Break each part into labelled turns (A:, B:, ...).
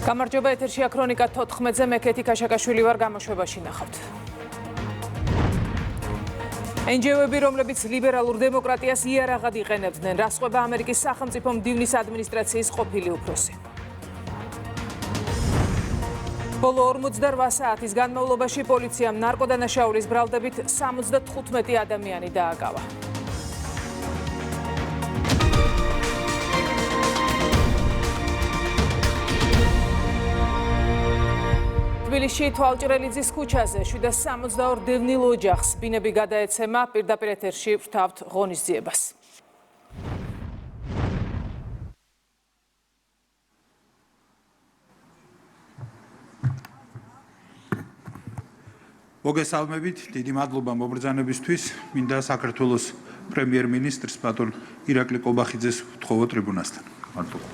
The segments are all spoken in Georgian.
A: გამარჯობა, ეთერშია ქრონიკა 14-ზე მე კეთი ქაშაკაშვილი ვარ, გამოშვებაში ნახავთ. NGO-ები, რომლებიც ლიბერალურ დემოკრატიას იარაღად იყენებდნენ, რასყვება ამერიკის სახელმწიფო მდივნის ადმინისტრაციის ყოფილი უფროსი. ბოლო 48 საათის განმავლობაში პოლიციამ ნარკოდანაშაულის ბრალდებით 75 ადამიანი დააკავა. თბილისში თვალჭრელიძის ქუჩაზე 762 დევნილ ოჯახს ბინები გადაეცემა, პირდაპირ ეთერში ვთავთ ღონისძიებას.
B: მოგესალმებით, დიდი მადლობა მობრძანებისთვის, მინდა საქართველოს პრემიერ-მინისტრს ბატონ ირაკლი ყობახიძეს ვთხოვო ტრიბუნასთან. მადლობა.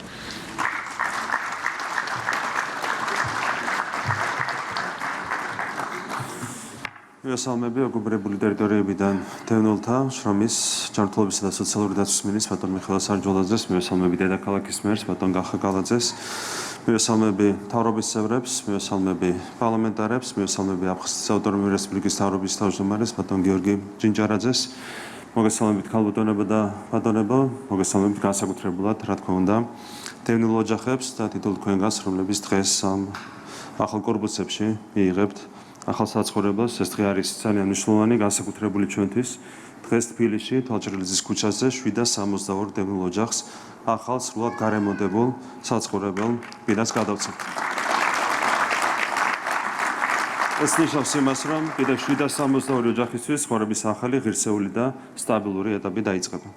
C: მოგესალმები ოკუპირებული ტერიტორიებიდან დევნილთა შრომის ჯანმრთელობისა და სოციალური დაცვის მინისტრს ბატონ მიხეილ სარჯოლაძეს, მოგესალმები დედაქალაქის მერს ბატონ გახაკალაძეს, მოგესალმები მთავრობის წევრებს, მოგესალმები პარლამენტარებს, მოგესალმები აფხაზეთის ავტონომიური რესპუბლიკის მთავრობის თავმჯდომარეს ბატონ გიორგი ჯინჯარაძეს, მოგესალმებით ქალბატონებო და ბატონებო, მოგესალმებით განსაკუთრებულად, რა თქმა უნდა, დევნილ ოჯახებს და თითოეულ თქვენგანს, რომლებიც დღეს ამ ახალ კორპუსებში მიიღებთ ახალ საცხოვრებელს. ეს დღე არის ძალიან მნიშვნელოვანი, განსაკუთრებული ჩვენთვის. დღეს თბილისში თვალჭრელიძის ქუჩაზე 762 დევნილ ოჯახს ახალ სრულად გარემონტებულ საცხოვრებელ ბინას გადავწევთ. ეს ნიშნავს იმას, რომ კიდევ 762 ოჯახისთვის ცხოვრების ახალი, ღირსეული და სტაბილური ეტაპი დაიწყება.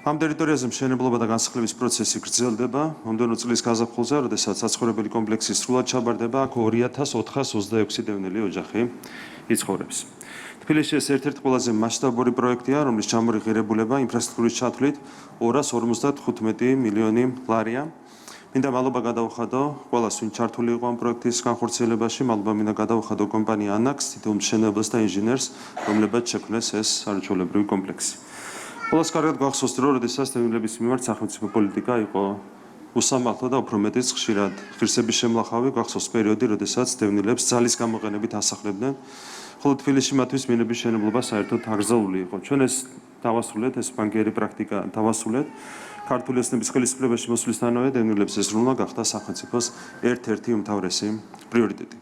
C: ამ ტერიტორიაზე მშენებლობა და განსახლების პროცესი გრძელდება. მომდევნო წლის გაზაფხულზე, როდესაც საცხოვრებელი კომპლექსი სრულად ჩაბარდება, აქ 2426 დევნილი ოჯახი იცხოვრებს. თბილისში ეს ერთ-ერთი ყველაზე მასშტაბური პროექტია, რომლის ჩამორიღებულება ინფრასტრუქტურის ჩათვლით 255 მილიონი ლარია. მინდა მადლობა გადავუხადო ყველას, ვინც ჩართული იყო ამ პროექტის განხორციელებაში. მადლობა მინდა გადავუხადო კომპანია ANAX, თითოეულ მშენებელს და ინჟინერს, რომლებიც შექმნეს ეს არაჩვეულებრივი კომპლექსი. ყველას კარგად გახსოვს, რომ როდესაც დევნილების მიმართ სახელმწიფო პოლიტიკა იყო უსამართლო და უფრო მეტიც ხშირად ღირსების შემლახავი, გახსოვს პერიოდი, როდესაც დევნილებს ძალის გამოყენებით ასახლებდნენ, ხოლო თბილისში მათთვის მინების მშენებლობა საერთოდ აკრძალული იყო. ჩვენ ეს დავასრულეთ, ეს ბანკიერი პრაქტიკა დავასრულეთ. ქართული ოცნების ხელისუფლებაში მოსვლისთანავე დევნილებს ეს სრულმა გახდა სახელმწიფოს ერთ-ერთი უმთავრესი პრიორიტეტი.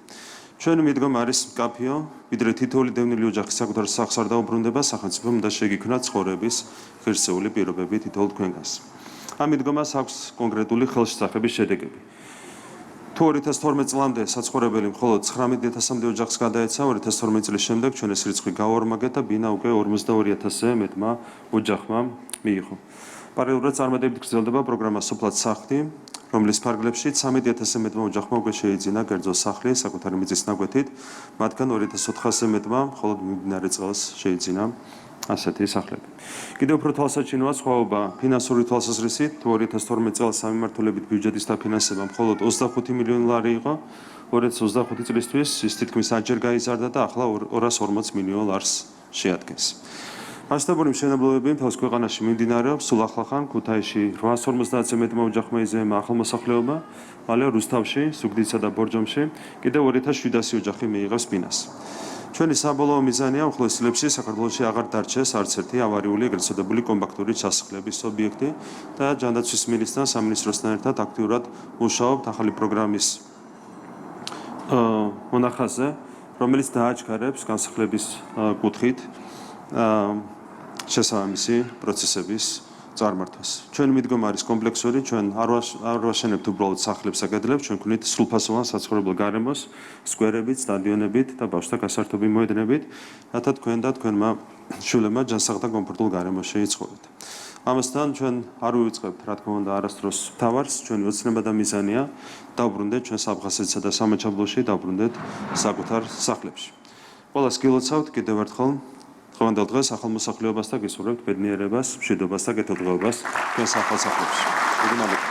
C: ჩვენი მიდგომა არის მკაფიო, ვიდრე თითოეული დევნილი ოჯახის საკუთარ სახლს არ დაუბრუნდება, სახელმწიფომ უნდა შეგიქმნა ცხოვრების ღირსეული პირობები თითოეულ თქვენგანს. ამ მიდგომას აქვს კონკრეტული ხელშესახების შედეგები. თუ 2012 წლამდე საცხოვრებელი მხოლოდ 19,000-მდე ოჯახს გადაეცა, 2012 წლის შემდეგ ჩვენ ეს რიცხვი გაუორმაგეთ და ბინა უკვე 42,000-ზე მეტმა ოჯახმა მიიღო. პარალელურად წარმატებით გრძელდება პროგრამა სოფლად სახლი, რომლის ფარგლებში 13,000-ზე მეტმა ოჯახმა უკვე შეიძინა კერძო სახლი საკუთარი მიწის ნაკვეთით, მათგან 2,400-ზე მეტმა მხოლოდ მიმდინარე წელს შეიძინა ასეთი სახლები. კიდევ უფრო თვალსაჩინოა სხვაობა ფინანსური თვალსაზრისით. 2012 წელს სამმართველობით ბიუჯეტის დაფინანსება მხოლოდ 25 მილიონი ლარი იყო, 2025 წლისთვის ის თითქმის 10-ჯერ გაიზარდა და ახლა 240 მილიონ ლარს შეადგენს. მასშტაბური მშენებლობები მთელს ქვეყანაში მიმდინარეობს. სულ ახლახან ქუთაისში 850-ზე მეტმა ოჯახმა იზემა ახალმოსახლეობა, მალე რუსთავში, ზუგდიდსა და ბორჯომში კიდევ 2700 ოჯახი მიიღებს ბინას. ჩვენი საბოლოო მიზანია უახლოეს წლებში საქართველოში აღარ დარჩეს არც ერთი ავარიული, ეგრეთ წოდებული კომპაქტური ჩასახლების ობიექტი და ჯანდაცვის მინისტრთან, სამინისტროსთან ერთად აქტიურად მუშაობთ ახალი პროგრამის მონახაზზე, რომელიც დააჩქარებს განსახლების კუთხით შესაბამისი პროცესების წარმართვას. ჩვენი მიდგომა არის კომპლექსური, ჩვენ არ ვაშენებთ უბრალოდ სახლებს და კედლებს, ჩვენ გვქონით სრულფასოვან საცხოვრებელ გარემოს, სკვერებით, სტადიონებით და ბავშვთა გასართობი მოედნებით, რათა თქვენ და თქვენმა შვილებმა ჯანსაღ და კომფორტულ გარემოში იცხოვროთ. ამასთან ჩვენ არ ვივიწყებთ, რა თქმა უნდა, არასდროს მთავარს, ჩვენი ოცნება და მიზანია დავბრუნდეთ ჩვენ საფხაზეთსა და სამაჩაბლოში, დავბრუნდეთ საკუთარ სახლებში. ყველას გილოცავთ კიდევ ერთხელ დღევანდელ დღეს ახალმოსახლეობას და გისურვებთ ბედნიერებას, მშვიდობას და კეთილდღეობას ჩვენს ახალ სახლებში. დიდი მადლობა.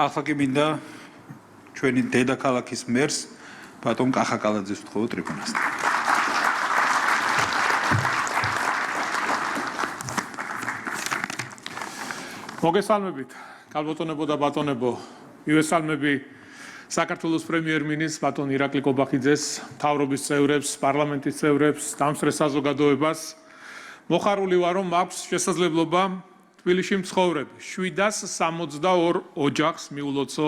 B: ახლა კი მინდა ჩვენი დედაქალაქის მერს ბატონ კახაკალაძეს ვთხოვო ტრიბუნასთან.
D: მოგესალმებით, ქალბატონებო და ბატონებო. მივესალმები საქართველოს პრემიერ-მინისტრს ბატონ ირაკლი კობახიძეს, მთავრობის წევრებს, პარლამენტის წევრებს, დამსწრე საზოგადოებას. მოხარული ვარ, რომ მაქვს შესაძლებლობა თბილისში მცხოვრებ 762 ოჯახს მიულოცო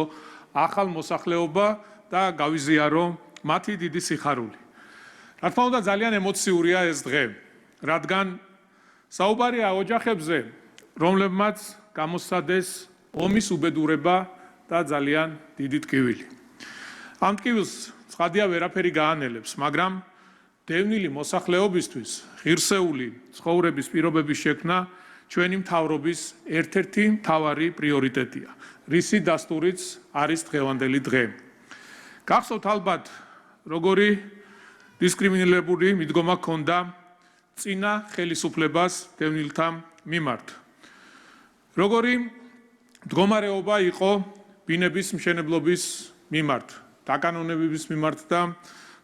D: ახალ მოსახლეობა და გავიზიარო მათი დიდი სიხარული. რა თქმა უნდა, ძალიან ემოციურია ეს დღე, რადგან საუბარია ოჯახებზე, რომლებმაც გამოსცადეს ომის უბედურება და ძალიან დიდი ტკივილი. ამ ტკივილს ცხადია ვერაფერი გაანელებს, მაგრამ დევნილი მოსახლეობისთვის ღირსეული ცხოვრების პირობების შექმნა ჩვენი მთავრობის ერთ-ერთი მთავარი პრიორიტეტია, რისი დასტურიც არის დღევანდელი დღე. გახსოვთ ალბათ, როგორი დისკრიმინირებული მიდგომა ჰქონდა წინა ხელისუფლებას დევნილთა მიმართ. როგორი მდგომარეობა იყო ბინების მშენებლობის მიმართ, დაკანონებების მიმართ და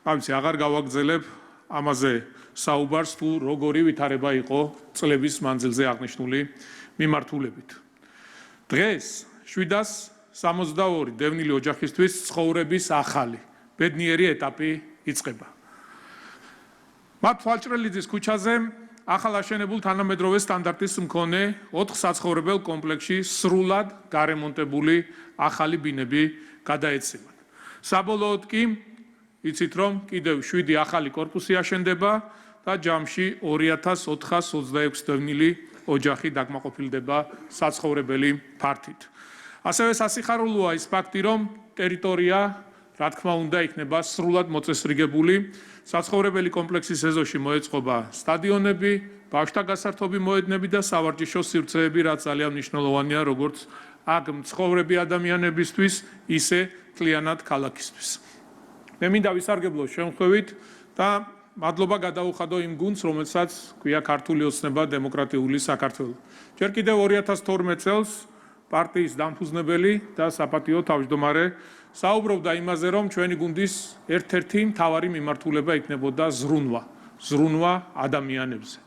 D: აღარ გავაგრძელებ ამაზე საუბარს, თუ როგორი ვითარება იყო წლების მანძილზე აღნიშნული მიმართულებით. დღეს 762 დევნილი ოჯახისთვის ცხოვრების ახალი, ბედნიერი ეტაპი იწყება. მათ თვალჭრელიძის ქუჩაზე ახალ აშენებულ თანამედროვე სტანდარტის მქონე 4 საცხოვრებელ კომპლექსში სრულად გარემონტებული ახალი ბინები გადაეცემათ. საბოლოოდ კი იცით, რომ კიდევ 7 ახალი კორპუსი აშენდება და ჯამში 2426 დევნილი ოჯახი დაკმაყოფილდება საცხოვრებელი ფართით. ასევე სასიხარულოა ის ფაქტი, რომ ტერიტორია რა თქმა უნდა იქნება სრულად მოწესრიგებული. საცხოვრებელი კომპლექსის ეზოში მოეწყობა სტადიონები, ბავშვთა გასართობი მოედნები და სავარჯიშო სივრცეები, რაც ძალიან მნიშვნელოვანია როგორც აქ მცხოვრები ადამიანებისთვის, ისე მთლიანად ქალაქისთვის. მე მინდა ვისარგებლო შემთხვევით და მადლობა გადაუხადო იმ გუნდს, რომელსაც ქვია ქართული ოცნება დემოკრატიული საქართველო. ჯერ კიდევ 2012 წელს პარტიის დამფუძნებელი და საპატიო თავმჯდომარე საუბრობდა იმაზე, რომ ჩვენი გუნდის ერთ-ერთი მთავარი მიმართულება იქნებოდა ზრუნვა ადამიანებზე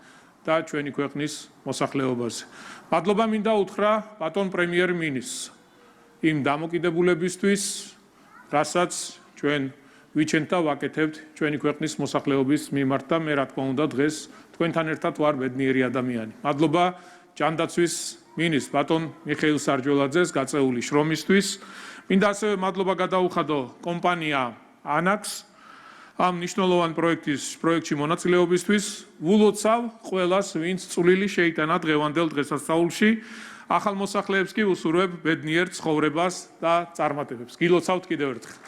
D: და ჩვენი ქვეყნის მოსახლეობაზე. მადლობა მინდა უთხრა ბატონ პრემიერ-მინისტრს იმ დამოკიდებულებისთვის, რასაც ჩვენ ვიჩენთ და ვაკეთებთ ჩვენი ქვეყნის მოსახლეობის მიმართ და მე რა თქმა უნდა დღეს თქვენთან ერთად ვარ ბედნიერი ადამიანი. მადლობა ჯანდაცვის მინისტრს ბატონ მიხეილ სარჯველაძეს გაწეული შრომისთვის. მინდა ასევე მადლობა გადაუხადო კომპანია ანაკს ამ მნიშვნელოვან პროექტში მონაწილეობისთვის. ვილოცავ ყველას, ვინც წვლილი შეიტანა დღევანდელ დღესასწაულში. ახალ მოსახლეებს კი უსურვებ ბედნიერ ცხოვრებას და წარმატებებს. გილოცავთ კიდევ ერთხელ.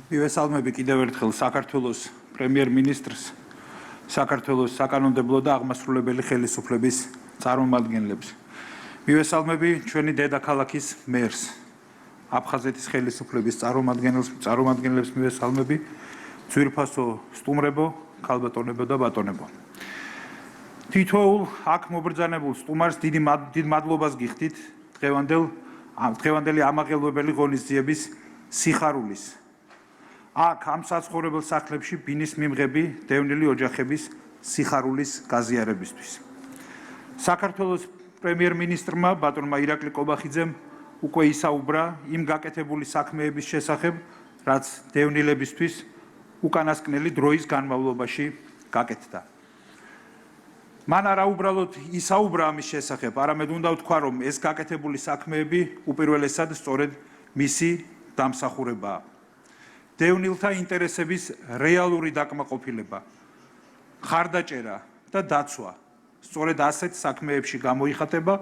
B: მივესალმები კიდევ ერთხელ საქართველოს პრემიერ-მინისტრს, საქართველოს საკანონმდებლო და აღმასრულებელი ხელისუფლების წარმომადგენლებს. მივესალმები ჩვენი დედაქალაქის მერს, აფხაზეთის ხელისუფლების წარმომადგენლებს მივესალმები, ძვირფასო სტუმრებო, ქალბატონებო და ბატონებო. თითოეულ აქ მობრძანებულ სტუმარს დიდ მადლობას გიხდით დღევანდელი ამაღელვებელი ღონისძიების სიხარულის. აქ ამ საცხოვრებელ სახლებში ბინის მიმღები დევნილი ოჯახების სიხარულის გაზიარებისთვის. საქართველოს პრემიერ-მინისტრმა ბატონმა ირაკლი კობახიძემ უკვე ისაუბრა იმ გაკეთებული საქმეების შესახებ, რაც დევნილებისთვის უკანასკნელი დროის განმავლობაში გაკეთდა. მან არა უბრალოდ ისაუბრა ამის შესახებ, არამედ უნდა ვთქვა, რომ ეს გაკეთებული საქმეები უპირველესად სწორედ მისი დამსახურებაა. დევნილთა ინტერესების რეალური დაკმაყოფილება, ხარდაჭერა და დაცვა სწორედ ასეთ საქმეებში გამოიხატება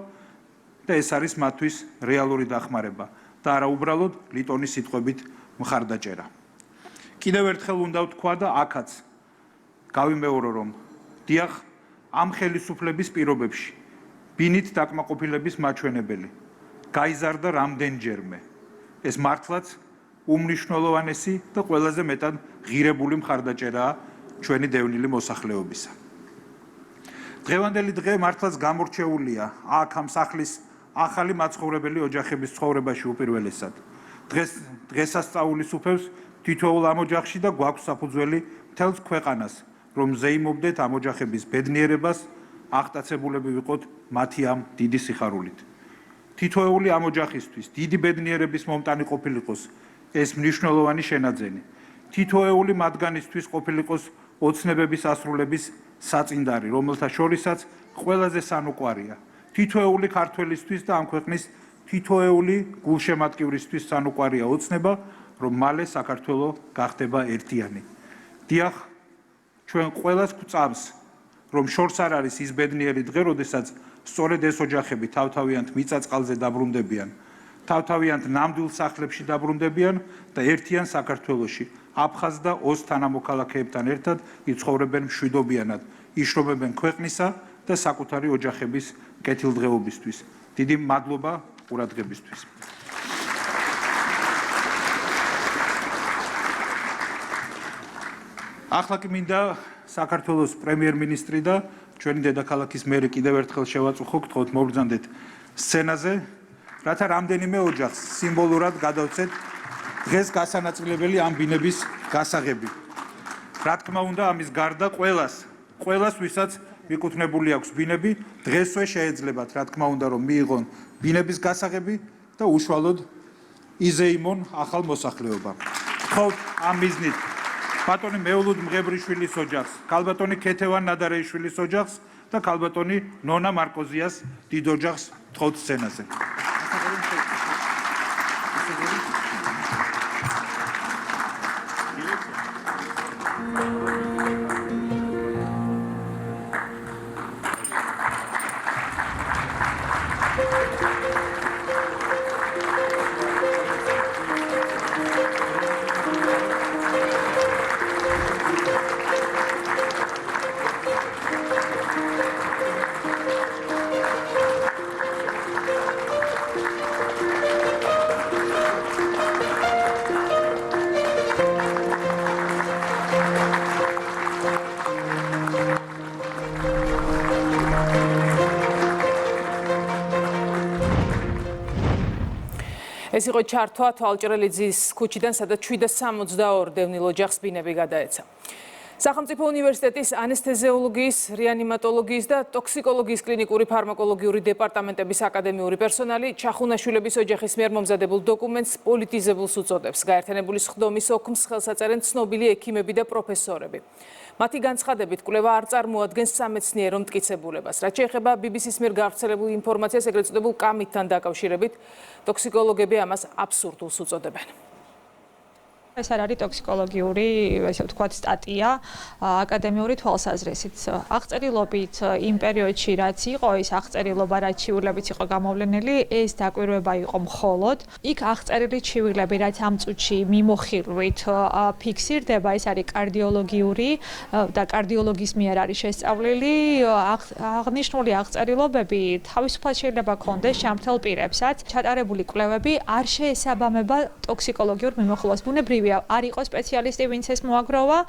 B: და ეს არის მათთვის რეალური დახმარება და არა უბრალოდ ლიტონის სიტყვებით მხარდაჭერა. კიდევ ერთხელ უნდა ვთქვა და აქაც გავიმეორო, რომ დიახ, ამ ხელისუფლების პირობებში ბინით დაკმაყოფილების მაჩვენებელი გაიზარდა რამდენჯერმე. ეს მართლაც უმნიშვნელოვანესი და ყველაზე მეტად ღირებული მხარდაჭერაა ჩვენი დევნილი მოსახლეობისა. დღევანდელი დღე მართლაც გამორჩეულია აქ ამ სახლის ახალი მაცხოვრებელი ოჯახების ცხოვრებაში უპირველესად. დღესასწაულის უფევს თითოეულ ამ ოჯახში და გვაქვს საფუძველი მთელს ქვეყანას, რომ ზეიმობდეთ ამ ოჯახების ბედნიერებას, აღტაცებულები ვიყოთ მათი ამ დიდი სიხარულით. თითოეული ამ ოჯახისთვის დიდი ბედნიერების მომტანი ყოფილიყოს ეს მნიშვნელოვანი შენაძენი. თითოეული მათგანისთვის ყოფილიყოს ოცნებების ასრულების საწინდარი, რომელთა შორისაც ყველაზე სანუკვარია. თითოეული ქართველისთვის და ამ ქვეყნის თითოეული გულშემატკივრისთვის სანუკვარია ოცნება, რომ მალე საქართველო გახდება ერთიანი. დიახ, ჩვენ ყველას გვწამს, რომ შორს არ არის ის ბედნიერი დღე, როდესაც სწორედ ეს ოჯახები თავთავიანთ მიწა-წყალზე დაბრუნდებიან, თავთავიანთ ნამდვილ სახლებში დაბრუნდებიან და ერთიან საქართველოში, აფხაზ და ოს თანამოქალაქეებთან ერთად იცხოვრებენ მშვიდობიანად, იშრობებენ ქვეყნისა და საკუთარი ოჯახების კეთილდღეობისთვის. დიდი მადლობა ყურადღებისთვის. ახლა კი მინდა საქართველოს პრემიერ-მინისტრი და ჩვენი დედაქალაქის მერი კიდევ ერთხელ შევაწუხო, გთხოვთ მობრძანდეთ სცენაზე, რათა რამდენიმე ოჯახს სიმბოლურად გადავცეთ დღეს გასანაწილებელი ამ ბინების გასაღები. რა თქმა უნდა, ამის გარდა ყველას, ვისაც მიკუთვნებული აქვს ბინები, დღესვე შეეძლებათ, რა თქმა უნდა, რომ მიიღონ ბინების გასაღები და უშუალოდ იზეიმონ ახალ მოსახლეობამ. გთხოვთ ამ მიზნით ბატონი მეულუდ მღებრიშვილის ოჯახს, ქალბატონი ქეთევან ნადარეიშვილის ოჯახს და ქალბატონი ნონა მარკოზიას დიდ ოჯახს გთხოვთ სცენაზე.
A: ეს იყო ჩართვა თვალჭრელიძის ქუჩიდან, სადაც 762 დევნილ ოჯახს ბინები გადაეცა. სახელმწიფო უნივერსიტეტის ანესთეზიოლოგიის, რეანიმატოლოგიის და ტოქსიკოლოგიის კლინიკური ფარმაკოლოგიური დეპარტამენტების აკადემიური პერსონალი ჩახუნაშვილების ოჯახის მიერ მომზადებულ დოკუმენტს პოლიტიზებულს უწოდებს. გაერთიანებული სხდომის ოქმს ხელს აწერენ ცნობილი ექიმები და პროფესორები. მათი განცხადებით, კვლევა არ წარმოადგენს სამეცნიერო მტკიცებულებას. რაც შეეხება BBC-ს მიერ გავრცელებულ ინფორმაციას, ეგრეთ წოდებულ კამითთან დაკავშირებით, ტოქსიკოლოგები ამას აბსურდულს უწოდებენ.
E: ეს არ არის ტოქსიკოლოგიური, ესე ვთქვათ, სტატია აკადემიური თვალსაზრისით. აღწერილობით იმ პერიოდში, რაც იყო, ეს აღწერილობა, რაც ჩივილებით იყო გამოვლენილი, ეს დაკვირვება იყო მხოლოდ. იქ აღწერილი ჩივილები, რაც ამ წუთში მიმოხილვით ფიქსირდება, ეს არის კარდიოლოგიური და კარდიოლოგის მიერ არის შესწავლილი. აღნიშნული აღწერილობები თავისუფლად შეიძლება ქონდეს ჯანმრთელ პირებსაც. ჩატარებული კვლევები არ შეესაბამება ტოქსიკოლოგიურ მიმოხილვას. ბუნებრივია არ იყო სპეციალისტი, ვინც ეს მოაგროვა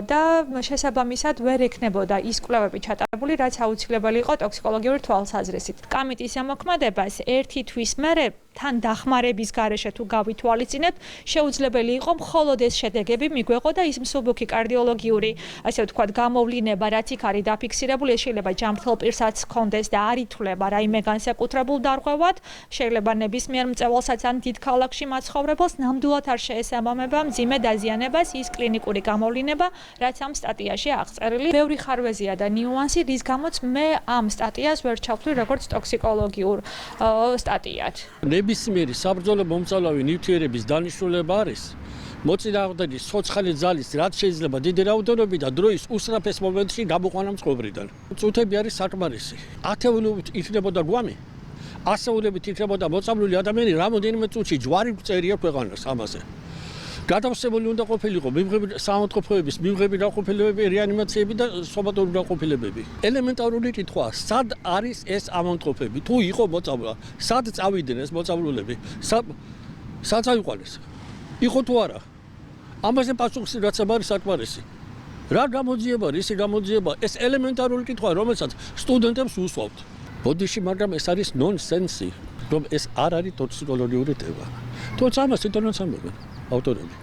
E: და შესაბამისად ვერ ექნებოდა ის კვლევები ჩატარებული, რაც აუცილებელი იყო ტოქსიკოლოგიური თვალსაზრისით. კამიტის ამოქმედებას ერთი თვის მერე თან დახმარების გარეშე თუ გავითვალისწინებთ, შეუძლებელი იყო მხოლოდ ეს შედეგები მიგვეყო და ის მსუბუქი კარდიოლოგიური, ასე ვთქვათ, გამოვლინება, რაც იქ არის დაფიქსირებული, ეს შეიძლება ჯანმრთელ პირსაც ჰქონდეს და არ ითვლება რაიმე განსაკუთრებულ დარღვევად, შეიძლება ნებისმიერ მწვერვალსაც ან დიდ ქალაქში მაცხოვრებელს ნამდვილად არ შეესაბამება მძიმე დაზიანებას ის კლინიკური გამოვლინება, რაც ამ სტატიაში აღწერილი. ბევრი ხარვეზია და ნიუანსი, რის გამოც მე ამ სტატიას ვერ ჩავთვლი როგორც ტოქსიკოლოგიურ სტატიად.
F: ნებისმიერი საბრძოლო მომწავლავი ნივთიერების დანიშნულება არის მოწინააღმდეგის ცოცხალი ძალის რაც შეიძლება დიდი რაოდენობით და დროის უსწრაფეს მომენტში გამოყვანა მწყობრიდან. წუთები არის საკმარისი. ათეულობით იქნებოდა გვამი, ასეულებით იქნებოდა მოწამლული ადამიანი, რამოდენიმე წუთში ჯვარი წერია ქვეყანას ამაზე. გადავსებული უნდა ყოფილიყო საავადმყოფოების მიღები დაყოფილებები, რეანიმაციები და სომატური დაყოფილებები. ელემენტარული კითხვაა, სად არის ეს ავადმყოფები? თუ იყო მოწამლა, სად წავიდნენ ეს მოწამლულები? სად წაიყვანეს? იყო თუ არა? ამაზე პასუხს რაც არის საკმარისი. რა გამოძიება, ისი გამოძიება, ეს ელემენტარული კითხვა, რომელსაც სტუდენტებს უსვავთ. ბოდიში, მაგრამ ეს არის ნონსენსი, რომ ეს არ არის ტოქსიკოლოგიური ტემა. თუმცა ამას თვითონაც ამბობენ ავტორები.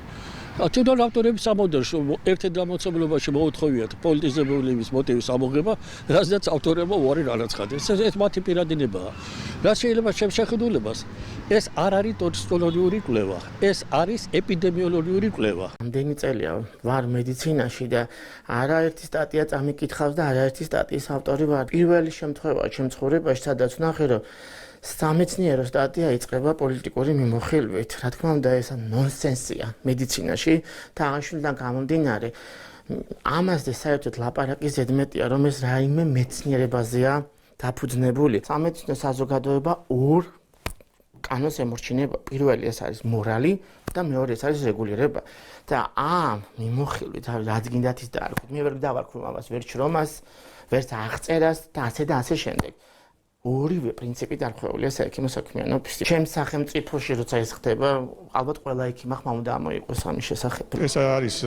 F: თვითონ ავტორები ამბობენ, რომ ერთ-ერთ გამოცემლობაში მოუთხოვიათ პოლიტიზებული მოტივის ამოღება, რადგან ავტორებმა უარი განაცხადეს. ეს მათი პირადი ნებაა. რაც შეიძლება შეხედულებას, ეს არ არის ტოქსიკოლოგიური კვლევა, ეს არის ეპიდემიოლოგიური კვლევა.
G: ამდენი წელია ვარ მედიცინაში და არაერთი სტატია წამიკითხავს და არაერთი სტატიის ავტორი ვარ. პირველი შემთხვევაა ჩემ ცხოვრებაში, სადაც ვნახე, რომ სამეცნიერო სტატია იწყება პოლიტიკური მიმოხილვით. რა თქმა უნდა, ეს ნონსენსია მედიცინაში და აღაშვილიდან გამომდინარე, ამაზე საერთოდ ლაპარაკის ზედმეტია, რომ ეს რაიმე მეცნიერებაზეა დაფუძნებული. სამეცნიერო საზოგადოება ორ კანონს ემორჩინება. პირველი ეს არის მორალი და მეორე ეს არის რეგულირება. და ამ მიმოხილვით რაც გინდათ ის დაარქვით. მე ვერ დავარქვი ამას, ვერ ჩრომას, ვერც აღწერას და ასე შემდეგ. ორივე პრინციპი დარღვეულია საექიმო საქმიანობის. ჩემს სახელმწიფოში როცა ეს ხდება, ალბათ ყველა ექიმ ახმა უნდა ამოიყოს ამის შესახებ.
H: ეს არის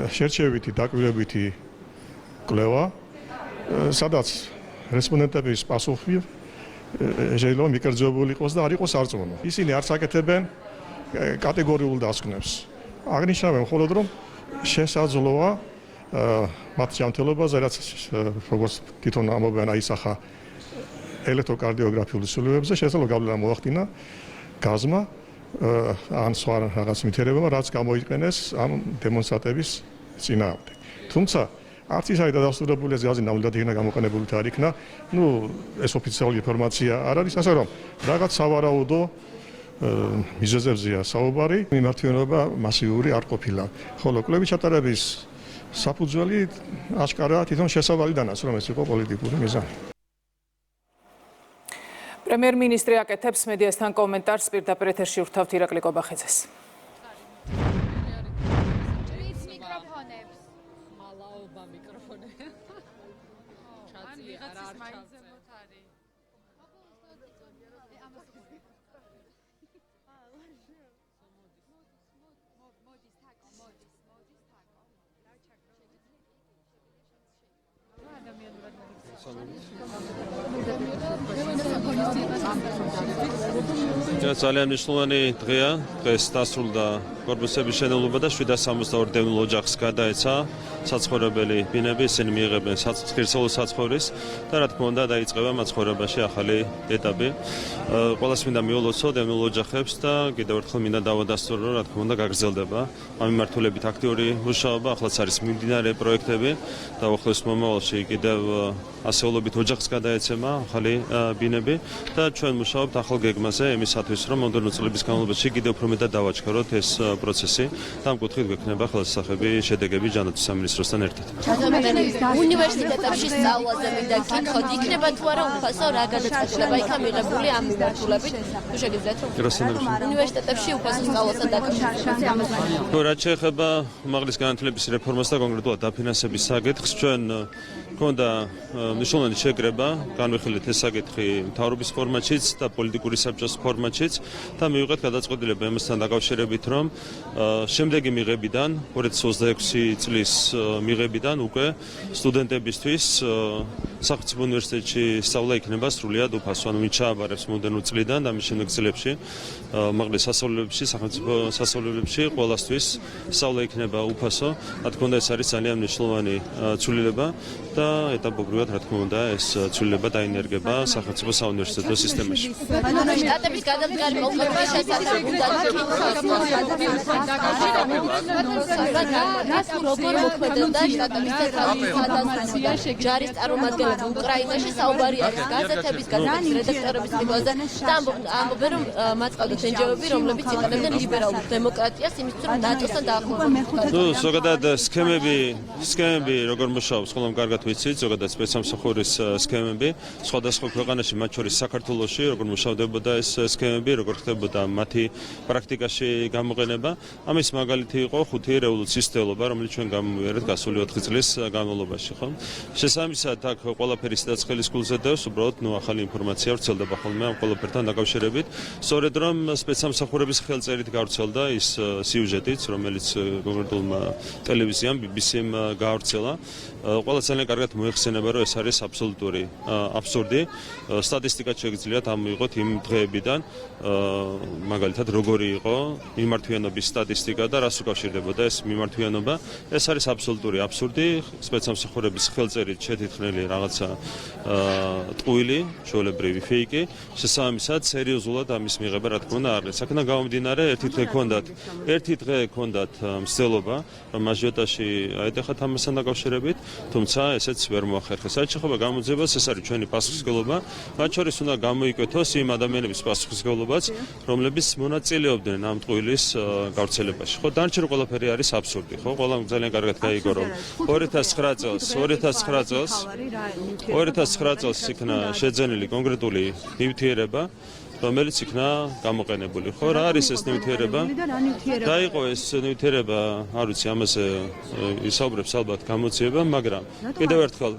H: შერჩევითი დაკვირვებითი კვლევა, სადაც რესპონდენტების პასუხი შეიძლება მიკერძებული იყოს და არ იყოს არწმუნო. ისინი არც აკეთებენ კატეგორიულ დასკვნებს. აღნიშნავენ მხოლოდ რომ შესაძლოა მათ ჯანმრთელობაზე, რაც როგორც თვითონ ამბობენ, აისახა ელექტროკარდიოგრაფიული სულივებზე, შესაძლოა გავლენა მოახდინა გაზმა ან სხვა რაღაც მითერებმა, რაც გამოიყენეს ამ დემონსტრატების წინააღმდეგ. თუმცა არც ის არის დადასტურებული, ეს გაზი ნამდვილად იქნა გამოყენებული და არ იქნა, ეს ოფიციალური ინფორმაცია არ არის, ასე რომ რაღაც სავარაუდო მიზეზებზეა საუბარი, მიმართულება მასიური არ ყოფილა. ხოლო კვლევის ჩატარების საფუძველი აშკარაა თვითონ შესავალიდანაც, რომ ეს იყო პოლიტიკური მიზანი.
A: პრემიერ-მინისტრი აკეთებს მედიასთან კომენტარს, პირდაპირ ეთერში ვრთავთ ირაკლი კობახიძეს.
C: ძალიან მნიშვნელოვანი დღეა. დღეს დასრულდა კორპუსების შენელობა და 762 დევნილ ოჯახს გადაეცა საცხოვრებელი ბინები, ისინი მიიღებენ ღირსეულ საცხოვრისს და რა თქმა უნდა დაიწყება მათ ცხოვრებაში ახალი ეტაპი. ყველას მინდა მიულოცო დევნილ ოჯახებს და კიდევ ერთხელ მინდა დავადასტურო, რა თქმა უნდა გაგრძელდება ამ მიმართულებით აქტიური მუშაობა, ახლაც არის მიმდინარე პროექტები და უახლოეს მომავალში კიდევ ასეულობით ოჯახს გადაეცემა ახალი ბინები და ჩვენ მუშაობთ ახალ გეგმაზე იმისათვის, რომ მომდევნო წლების განმავლობაში კიდევ უფრო მეტად დავაჩქაროთ ეს პროცესი და ამ კუთხით გვექნება ხელშესახები შედეგები ჯანათვის სამინისტროსთან ერთად.
I: უნივერსიტეტებში სწავლაზე მინდა გითხოთ, იქნება თუ არა უფასო, რა გადაწყვეტილება იქნა მიღებული ამ მიმართულებით? თუ შეგიძლიათ რომ უნივერსიტეტებში უფასო სწავლასთან დაკავშირებით.
C: რაც შეეხება უმაღლეს განათლების რეფორმას და კონკრეტულად დაფინანსების საკითხს, ჩვენ გქონდა მნიშვნელოვანი შეკრება, განვიხილეთ ეს საკითხი მთავრობის ფორმატშიც და პოლიტიკური საბჭოს ფორმატშიც და მივიღეთ გადაწყვეტილება იმასთან დაკავშირებით, რომ შემდეგი მიღებიდან 2026 წლის მიღებიდან უკვე სტუდენტებისთვის სახელმწიფო უნივერსიტეტში სწავლა იქნება სრულიად უფასო, ანუ ვინც ჩააბარებს მომდევნო წლიდან და მის შემდეგ წლებში უმაღლეს სასწავლებლებში, სახელმწიფო სასწავლებლებში ყველასთვის სწავლა იქნება უფასო. რა თქმა უნდა, ეს არის ძალიან მნიშვნელოვანი ცვლილება და ეტაპობრივად, რა თქმა უნდა, ეს ცვლილება დაინერგება სახელმწიფო საუნივერსიტეტო სისტემაში.
I: შტატების გადამდგარი მოქმედების შესახებ უნდა როგორ მოქმედებდა შტატების თავისუფლად ჯარის წარმომადგენლები უკრაინაში საუბარი არის გაზეთების რედაქტორების მიღებაზე და ამბობენ რომ მაწყავდათ ენჯოები რომლებიც იყენებდნენ ლიბერალურ დემოკრატიას იმისთვის რომ ნატოსთან დაახლოებით.
C: ზოგადად სქემები როგორ მუშაობს, ყველამ კარგად ვიცით, ზოგადად სპეცსამსახურის სქემები სხვადასხვა ქვეყანაში, მათ შორის საქართველოში, როგორ მუშავდებოდა ეს სქემები, როგორ ხდებოდა მათი პრაქტიკაში გამოყენება. გამოიყენება. ამის მაგალითი იყო 5 რევოლუციის მცდელობა, რომელიც ჩვენ გამოვიარეთ გასული 4 წლის განმავლობაში, ხო? შესაბამისად, აქ ყველაფერი სიცოცხლის გულზე დევს, უბრალოდ ახალი ინფორმაცია ვრცელდება ხოლმე ამ ყველაფერთან დაკავშირებით. სწორედ რომ სპეცსამსახურების ხელწერით გავრცელდა ის სიუჟეტიც, რომელიც კონკრეტულმა ტელევიზიამ BBC-მ გაავრცელა. ყველა ძალიან კარგად მოიხსენება, რომ ეს არის აბსოლუტური აბსურდი. სტატისტიკა შეგიძლიათ ამოიღოთ იმ დღეებიდან, მაგალითად როგორი იყო მიმართვიანობის სტატისტიკა და რას უკავშირდებოდა ეს მიმართვიანობა. ეს არის აბსოლუტური აბსურდი, სპეცსამსახურების ხელწერით შეთითხნილი რაღაცა ტყუილი, ჩვეულებრივი ფეიკი. შესაბამისად, სერიოზულად ამის მიღება რა თქმა უნდა არ არის. აქედან გამომდინარე, ერთი დღე ჰქონდათ მცდელობა, რომ აჟიოტაჟი აედახათ ამასთან დაკავშირებით, თუმცა ესეც ვერ მოახერხეს. რაც შეეხება გამოძიებას, ეს არის ჩვენი პასუხისმგებლობა. მათ შორის უნდა გამოიკეთოს იმ ადამიანების პასუხისმგებლობაც, რომლებიც მონაწილეობდნენ ამ ტყუილის გავრცელებაში. ხო, დანარჩენი ყველაფერი არის აბსურდი, ხო? ყველამ ძალიან კარგად გაიგო, რომ 2009 წელს იქნა შეძენილი კონკრეტული ნივთიერება, რომელიც იქნა გამოყენებული. ხო, რა არის ეს ნივთიერება? დაიყო ეს ნივთიერება, არ ვიცი, ამაზე ისაუბრებს ალბათ გამოძიება, მაგრამ კიდევ ერთხელ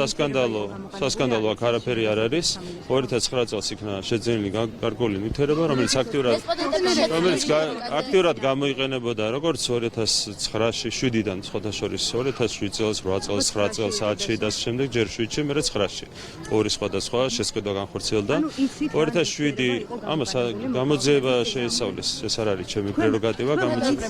C: სასკანდალო აქ არაფერი არ არის. 2009 წელს იქნა შეძენილი გარკვეული ნივთიერება, რომელიც აქტიურად გამოიყენებოდა როგორც 2009-ში, 7-დან სხვათა შორის 2007 წელს, 8 წელს, 9 წელს, 10-ში და შემდეგ ჯერ 7-ში, მერე 9-ში. ორი სხვადასხვა შესყიდვა განხორციელდა. 2007 ამას გამოძიება შეისწავლის. ეს არ არის ჩემი პრეროგატივა, გამოძიება.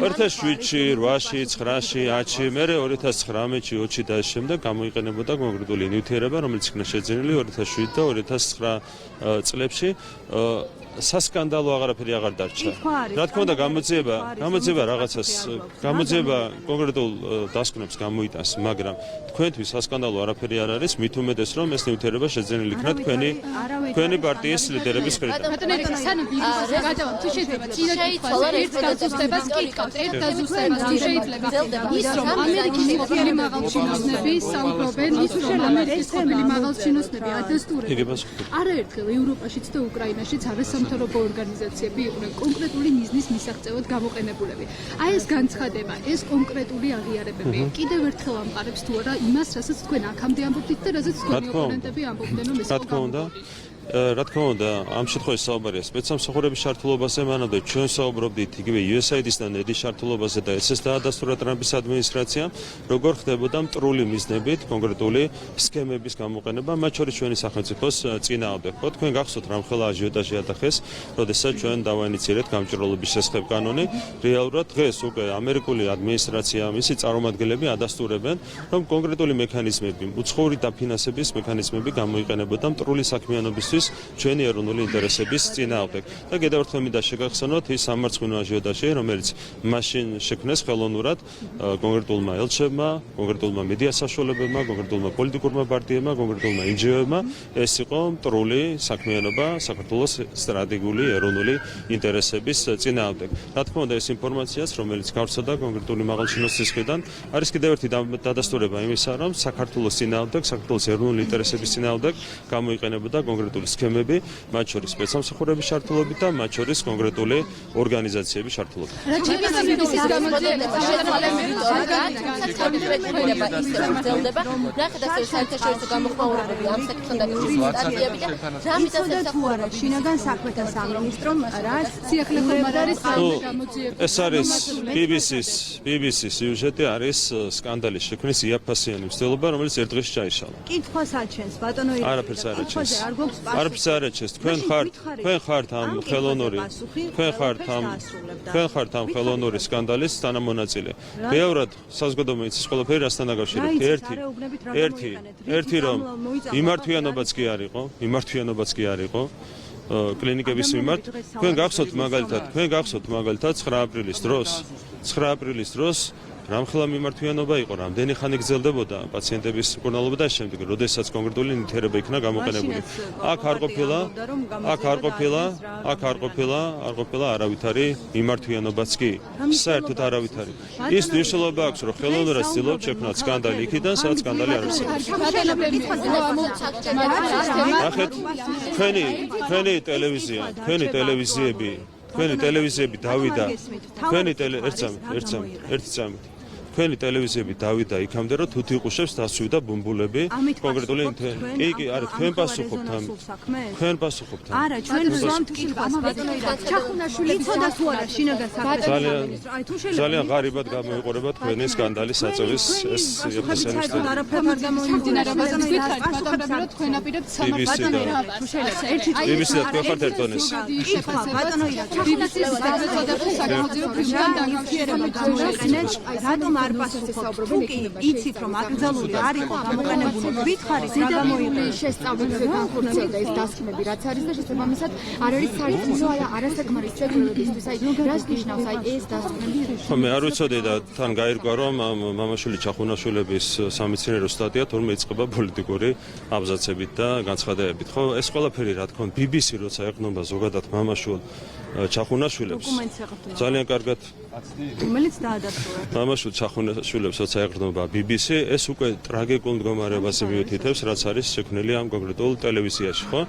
C: 2007-ში, 8-ში, 9-ში, 10-ში, მერე 2019-ში, 20-ში და შემდეგ გამოიყენებოდა კონკრეტული ნივთიერება, რომელიც იქნა შეძენილი 2007 და 2009 წლებში. სასკანდალო აღარაფერი აღარ დარჩა. რა თქმა უნდა, გამოძიება რაღაცას, გამოძიება კონკრეტულ დასკვნებს გამოიტანს, მაგრამ თქვენთვის სასკანდალო არაფერი არ არის, მით უმეტეს რომ ეს ნივთიერება შეძენილი იქნა თქვენი პარტიის ლიდერების მხრიდან.
J: თუ შეიძლება წინა ერთ დაზუსტებას კითხავთ, ერთ დაზუსტებას თუ შეიძლება ის რომ ამერიკის ყოფილი მაღალჩინოსნები საუბრობენ ის რომ ამერიკის ყოფილი მაღალჩინოსნები ადასტურებენ არაერთხელ ევროპაშიც და უკრაინაშიც არასამთავრობო ორგანიზაციები იყვნენ კონკრეტული მიზნის მისაღწევად გამოყენებულები. აი ეს განცხადება, ეს კონკრეტული აღიარებები კიდევ ერთხელ ამყარებს თუ არა იმას, რასაც თქვენ აქამდე ამბობდით და რასაც თქვენი ოპონენტები ამბობდნენ, რომ ეს
C: რა თქმა უნდა, ამ შემთხვევაში საუბარია სპეცსამსახურების შართულობაზე, მანამდე ჩვენ საუბრობდით იგივე USAID-ის და NED-ის შართულობაზე და ეს დაადასტურა ტრამპის ადმინისტრაციამ, როგორ ხდებოდა მტრული მიზნებით კონკრეტული სქემების გამოყენება, მათ შორის ჩვენი სახელმწიფოს წინააღმდეგ. ხო, თქვენ გახსოვთ რა მხელა აჟიოტაჟი ატახეს, როდესაც ჩვენ დავაინიციირეთ გამჭვირვალობის შესახებ კანონი. რეალურად დღეს უკვე ამერიკული ადმინისტრაცია, მისი წარმომადგენლები ადასტურებენ, რომ კონკრეტული მექანიზმები, უცხოური დაფინანსების მექანიზმები გამოიყენებოდა მტრული საქმიანობის ჩვენი ეროვნული ინტერესების წინააღმდეგ. და კიდევ ერთხელ მინდა შეგახსენოთ ის სამარცხვინო აჟიოტაჟი, რომელიც მაშინ შექმნეს ხელოვნურად კონკრეტულმა ელჩებმა, კონკრეტულმა მედია საშუალებებმა, კონკრეტულმა პოლიტიკურმა პარტიებმა, კონკრეტულმა NGO-ებმა. ეს იყო მტრული საქმიანობა საქართველოს სტრატეგიული ეროვნული ინტერესების წინააღმდეგ. რა თქმა უნდა, ეს ინფორმაციაც, რომელიც გავრცელდა კონკრეტული მაღალჩინოსის მხრიდან, არის კიდევ ერთი დადასტურება იმისა, რომ საქართველოს წინააღმდეგ, საქართველოს ეროვნული ინტერესების წინააღმდეგ გამოიყენებოდა კონკრეტული სქემები, მათ შორის სპეცსამსახურების შართულობით და მათ შორის კონკრეტული ორგანიზაციების შართულობით. ეს არის BBC-ის სიუჟეტი არის სკანდალის შექმნის იაფფასიანი მცდელობა, რომელიც ერთ დღეში ჩაიშალა.
K: კითხვას აჩენს ბატონო
C: არაფერს არ აჩენს. თქვენ ხართ ამ ხელოვნური სკანდალის თანამონაწილე. რეალურად საზოგადო მეცის ყველაფერი რასთან დაკავშირებით? ერთი რომ მიმართვიანობაც კი არ იყო. კლინიკების მიმართ. თქვენ გახსოვთ მაგალითად 9 აპრილის დროს რამხელა მიმართვიანობა იყო, რამდენი ხანი გრძელდებოდა პაციენტების მკურნალობა და შემდეგ, როდესაც კონკრეტული ნივთიერება იქნა გამოყენებული. აქ არ ყოფილა არავითარი მიმართვიანობაც კი. საერთოდ არავითარი. ის მნიშვნელობა აქვს, რომ ხელოვნურად ცდილობთ შექმნათ სკანდალი იქიდან, სადაც სკანდალი არ არსებობს. ნახეთ, თქვენი ტელევიზიები დავიდა, თქვენი ტელევიზიები დავიდა იქამდე, რომ თუთიყუშებს დასვიდა ბუმბულები, კონკრეტული კი, არა, თქვენ პასუხობთ ამ.
J: არა, ჩვენ ვსვამთ კითხვას, ბატონო, ჩახუნაშვილი იცოდა თუ არა შინაგან საქმეთა
C: ძალიან ღარიბად გამოიყურება თქვენი სკანდალის საწევის ეს ეპიზოდის
J: არ პასუხობთ, თუ კი იცით რომ აკრძალული არ იყო გამოყენებული, გითხარით რა გამოიყენა
K: შესწავლებზე განხორციელდა ეს დასკვნები, რაც არის და შესაბამისად არ არის სარწმუნო არასაკმარის ცეკლებისთვის, აი რას ნიშნავს აი ეს დასკვნები?
C: ხო, მე არ ვიცოდი და თან გაირკვა რომ მამაშვილი ჩახუნაშვილების სამეცნიერო სტატია თორმე იწყება პოლიტიკური აბზაცებით და განცხადებებით. ხო, ეს ყველაფერი რა თქმა უნდა BBC როცა ეყნობა ზოგადად მამაშვილ ჩახუნაშვილებს ძალიან კარგად
J: რომელიც დაადასტურა
C: მამაშვილ ჩახუნაშვილებს როცა ეყნობა BBC ეს უკვე ტრაგიკულ მდგომარეობაზე მიუთითებს რაც არის შექმნილი ამ კონკრეტულ ტელევიზიაში ხო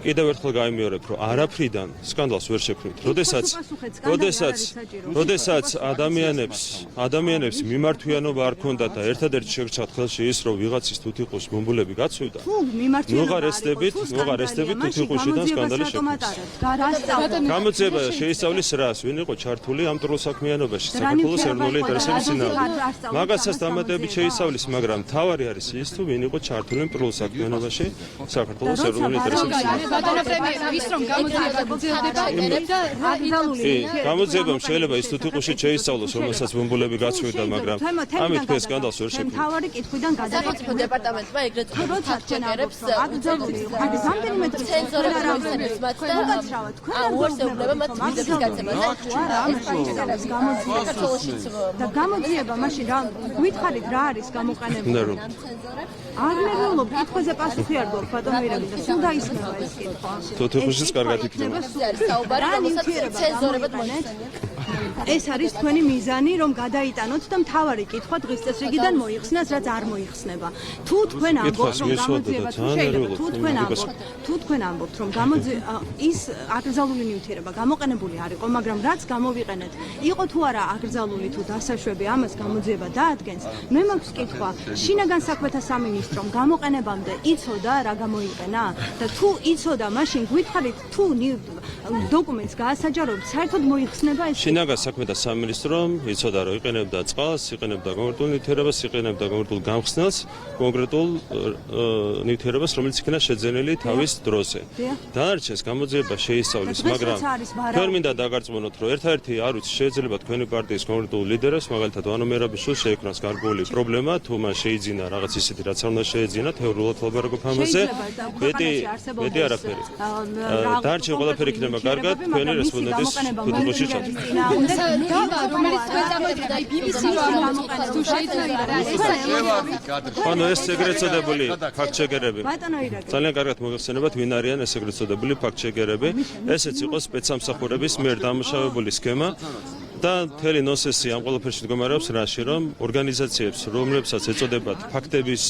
C: კიდევ ერთხელ გაიმეორებ რომ არაფრიდან სკანდალს ვერ შექმნით როდესაც ადამიანებს მიმართვიანობა არ ქონდათ და ერთადერთი შეგრჩათ ხელში ის რომ ვიღაცის თუთიყუს ბუმბულები გაცვივდა მოღარ ესდებით თუთიყუშიდან სკანდალი შექმნით გამოძიება შეისწავლის რას ვინ იყო ჩართული ამ ტროლსაქმიანობაში საქართველოს ეროვნული ინტერესების წინააღმდეგ მაგასაც დამატებით შეისწავლის მაგრამ თავარი არის ის თუ ვინ იყო ჩართული ამ ტროლსაქმიანობაში საქართველოს ეროვნული ინტერესების წინააღმდეგ
J: ბატონო პრემიერ ის რომ გამოძიება გრძელდება და
C: გამოძიებამ შეიძლება ის თუთიყუში შეისწავლოს რომელსაც ბუმბულები გაცვივდა მაგრამ ამით თქვენ სკანდალს ვერ შექმნით
J: თავარი კითხვიდან გადაგაცემ
I: დეპარტამენტმა ეგრეთ ფაქტ-ჩეკერებს
J: რამდენიმე
I: ცენზორებს მათ და უარსებულება მათ ვიზების გაცემაზე
J: და გამოძიება მაშინ რა გითხარით რა არის გამოყენებული არ ნერვულობ კითხვაზე პასუხი არ გვაქვს ბატონო ირაკლი და სულ დაისმევა ეს კითხვა
C: თუთიყუშის კარგად იქნება
I: საუბარი რომელსაც ცენზორებად მოიწევს
J: ეს არის თქვენი მიზანი რომ გადაიტანოთ და მთავარი კითხვა დღის წესრიგიდან მოიხსნას რაც არ მოიხსნება თუ თქვენ ამბობთ რომ გამოძიება თუ თქვენ ამბობთ რომ ის აკრძალული ნივთიერება გამოყენებული არ იყო მაგრამ რაც გამოვიყენეთ იყო თუ არა აკრძალული თუ დასაშვები ამას გამოძიება დაადგენს მე მაქვს კითხვა შინაგან საქმეთა სამინისტრომ გამოყენებამდე იცოდა რა გამოიყენა და თუ იცოდა მაშინ გითხარით თუ დოკუმენტს გაასაჯაროთ საერთოდ მოიხსნება ეს
C: შინაგან საქმეთა სამინისტრომ იცოდა რომ იყენებდა წყალს, იყენებდა კონკრეტულ ნივთიერებას, იყენებდა კონკრეტულ გამხსნელს, კონკრეტულ ნივთიერებას, რომელიც იქნა შეძენილი თავის დროზე. დანარჩენს გამოძიება შეისწავლის, მაგრამ თქვენ მინდა დაგარწმუნოთ, რომ ერთ-ერთი არ ვიცი, შეიძლება თქვენი პარტიის კონკრეტულ ლიდერებს, მაგალითად ვანო მერაბიშვილს შეექმნას გარკვეული პრობლემა, თუ მან შეიძინა რაღაც ისეთი, რაც არ უნდა შეეძინა თეორიულად ლაბორატორიულ ამაზე. მეტი არაფერი. დანარჩენ ყველაფერი იქნება კარგად, თქვენი რესპონდენტის თუთიყუში ჩადით.
J: რომელიც თქვენ წამოიდგინეთ აი BBC-ს გამოყენებს თუ შეიძლება
C: ანუ ეს ეგრეთ წოდებული ფაქტ-ჩეკერები
J: ბატონო ირაკლი
C: ძალიან კარგად მოიხსენებათ ვინ არიან ეს ეგრეთ წოდებული ფაქტ-ჩეკერები ესეც იყო სპეცსამსახურების მიერ დამუშავებული სქემა და მთელი ნონსენსი ამ ყველაფერში მდგომარეობს რაში რომ ორგანიზაციებს რომლებსაც ეწოდებათ ფაქტების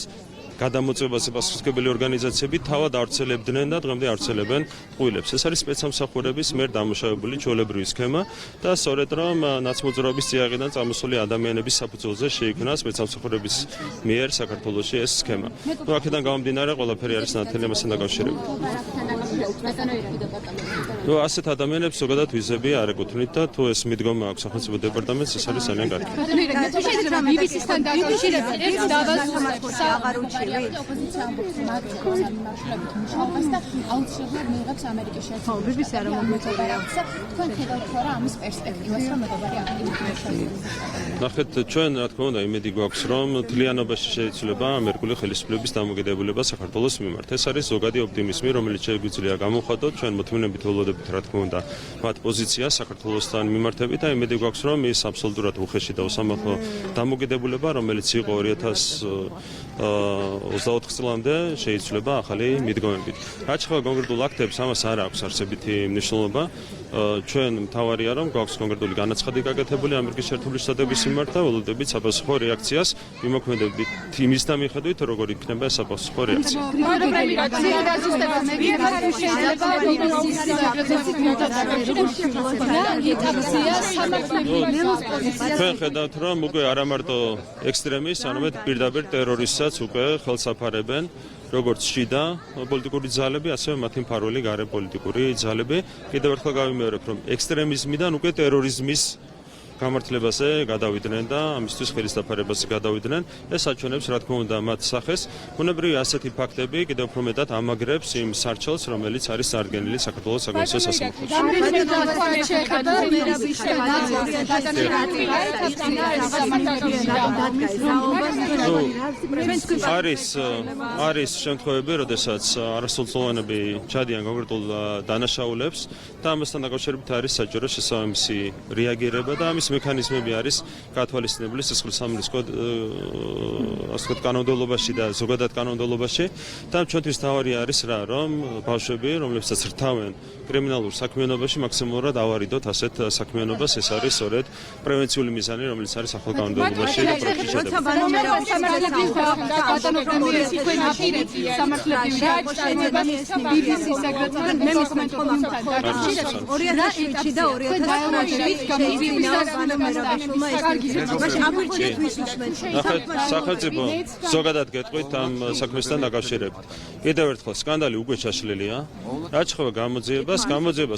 C: გადამოწევაზე პასუხისმგებელი ორგანიზაციები თავად ავრცელებდნენ და დღემდე ავრცელებენ ყვილებს. ეს არის სპეცსამსახურების მიერ დამუშავებული ჩვეულებრივი სქემა და სწორედ რომ ნაცმოძრაობის წიაღიდან წამოსული ადამიანების საფუძველზე შეიქმნა სპეცსამსახურების მიერ საქართველოში ეს სქემა. ნუ აქედან გამომდინარე ყველაფერი არის ნათელი ამასთან დაკავშირებით. ნუ ასეთ ადამიანებს ზოგადად ვიზები არ ეკუთვნით და თუ ეს მიდგომა აქვს სახელმწიფო დეპარტამენტს ეს არის ძალიან კარგი.
J: თუ შეიძლება BBC-სთან დაკავშირებით ერთ დავასრულოთ აღარ უჩი
K: ოპოზიცია ამბობს რომ აკრძალავს ამ მიმართულებით მუშაობას და აუცილებლად მიიღებს ამერიკის შეერთებული
J: ხო BBC არ მომეწონა
K: თქვენ ხედავთ რა ამის პერსპექტივას რომ მეგობარი აქტივი
C: ნახეთ ჩვენ რა თქმა უნდა იმედი გვაქვს რომ თლიანობაში შეიძლება ამერიკული ხელისუფლების დამოკიდებულება საქართველოს მიმართ ეს არის ზოგადი ოპტიმიზმი რომელიც შეგვიძლია შეუძლია გამოვხატოთ ჩვენ მოთმინებით ველოდებით რა თქმა უნდა მათ პოზიცია საქართველოსთან მიმართებით და იმედი გვაქვს რომ ის აბსოლუტურად უხეში და უსამართლო დამოკიდებულება რომელიც იყო 2024 წლამდე შეიცვლება ახალი მიდგომებით. რაც ხდება კონკრეტულ აქტებს ამას არ აქვს არსებითი მნიშვნელობა. ჩვენ მთავარია რომ გვაქვს კონკრეტული განაცხადი გაკეთებული ამერიკის შეერთებული შტატების მიმართ და ველოდებით საფასუხო რეაქციას მიმოქმედებით იმის და მიხედვით როგორ იქნება საფასუხო რეაქცია. ჩვენ ხედავთ რომ უკვე არა მარტო ექსტრემის, არამედ პირდაპირ ტერორისტსაც უკვე ხელსაფარებენ როგორც შიდა პოლიტიკური ძალები, ასევე მათი მფარველი გარე პოლიტიკური ძალები. კიდევ ერთხელ გავიმეორებ, რომ ექსტრემიზმიდან უკვე ტერორიზმის გამართლებაზე გადავიდნენ და ამისთვის ხელისდაფარებაზე გადავიდნენ. ეს აჩვენებს, რა თქმა უნდა, მათ სახეს. ბუნებრივია ასეთი ფაქტები კიდევ უფრო მეტად ამაგრებს იმ სარჩელს, რომელიც არის წარდგენილი საქართველოს საკონსტიტუციო სასამართლოში. არის შემთხვევები, როდესაც არასრულწლოვანები ჩადიან კონკრეტულ დანაშაულებს და ამასთან დაკავშირებით არის საჭირო შესაბამისი რეაგირება და ამის მექანიზმები არის გათვალისწინებული სისხლის სამინისტროს კანონმდებლობაში და ზოგადად კანონმდებლობაში და ჩვენთვის თავარი არის რა რომ ბავშვები რომლებსაც რთავენ კრიმინალურ საქმიანობაში მაქსიმალურად ავარიდოთ ასეთ საქმიანობას ეს არის სწორედ პრევენციული მიზანი რომელიც არის ახალ კანონმდებლობაში და პროექტში სახელმწიფო ზოგადად გეტყვით ამ საქმესთან დაკავშირებით. კიდევ ერთხელ სკანდალი უკვე ჩაშლილია. რაც ხდება გამოძიებას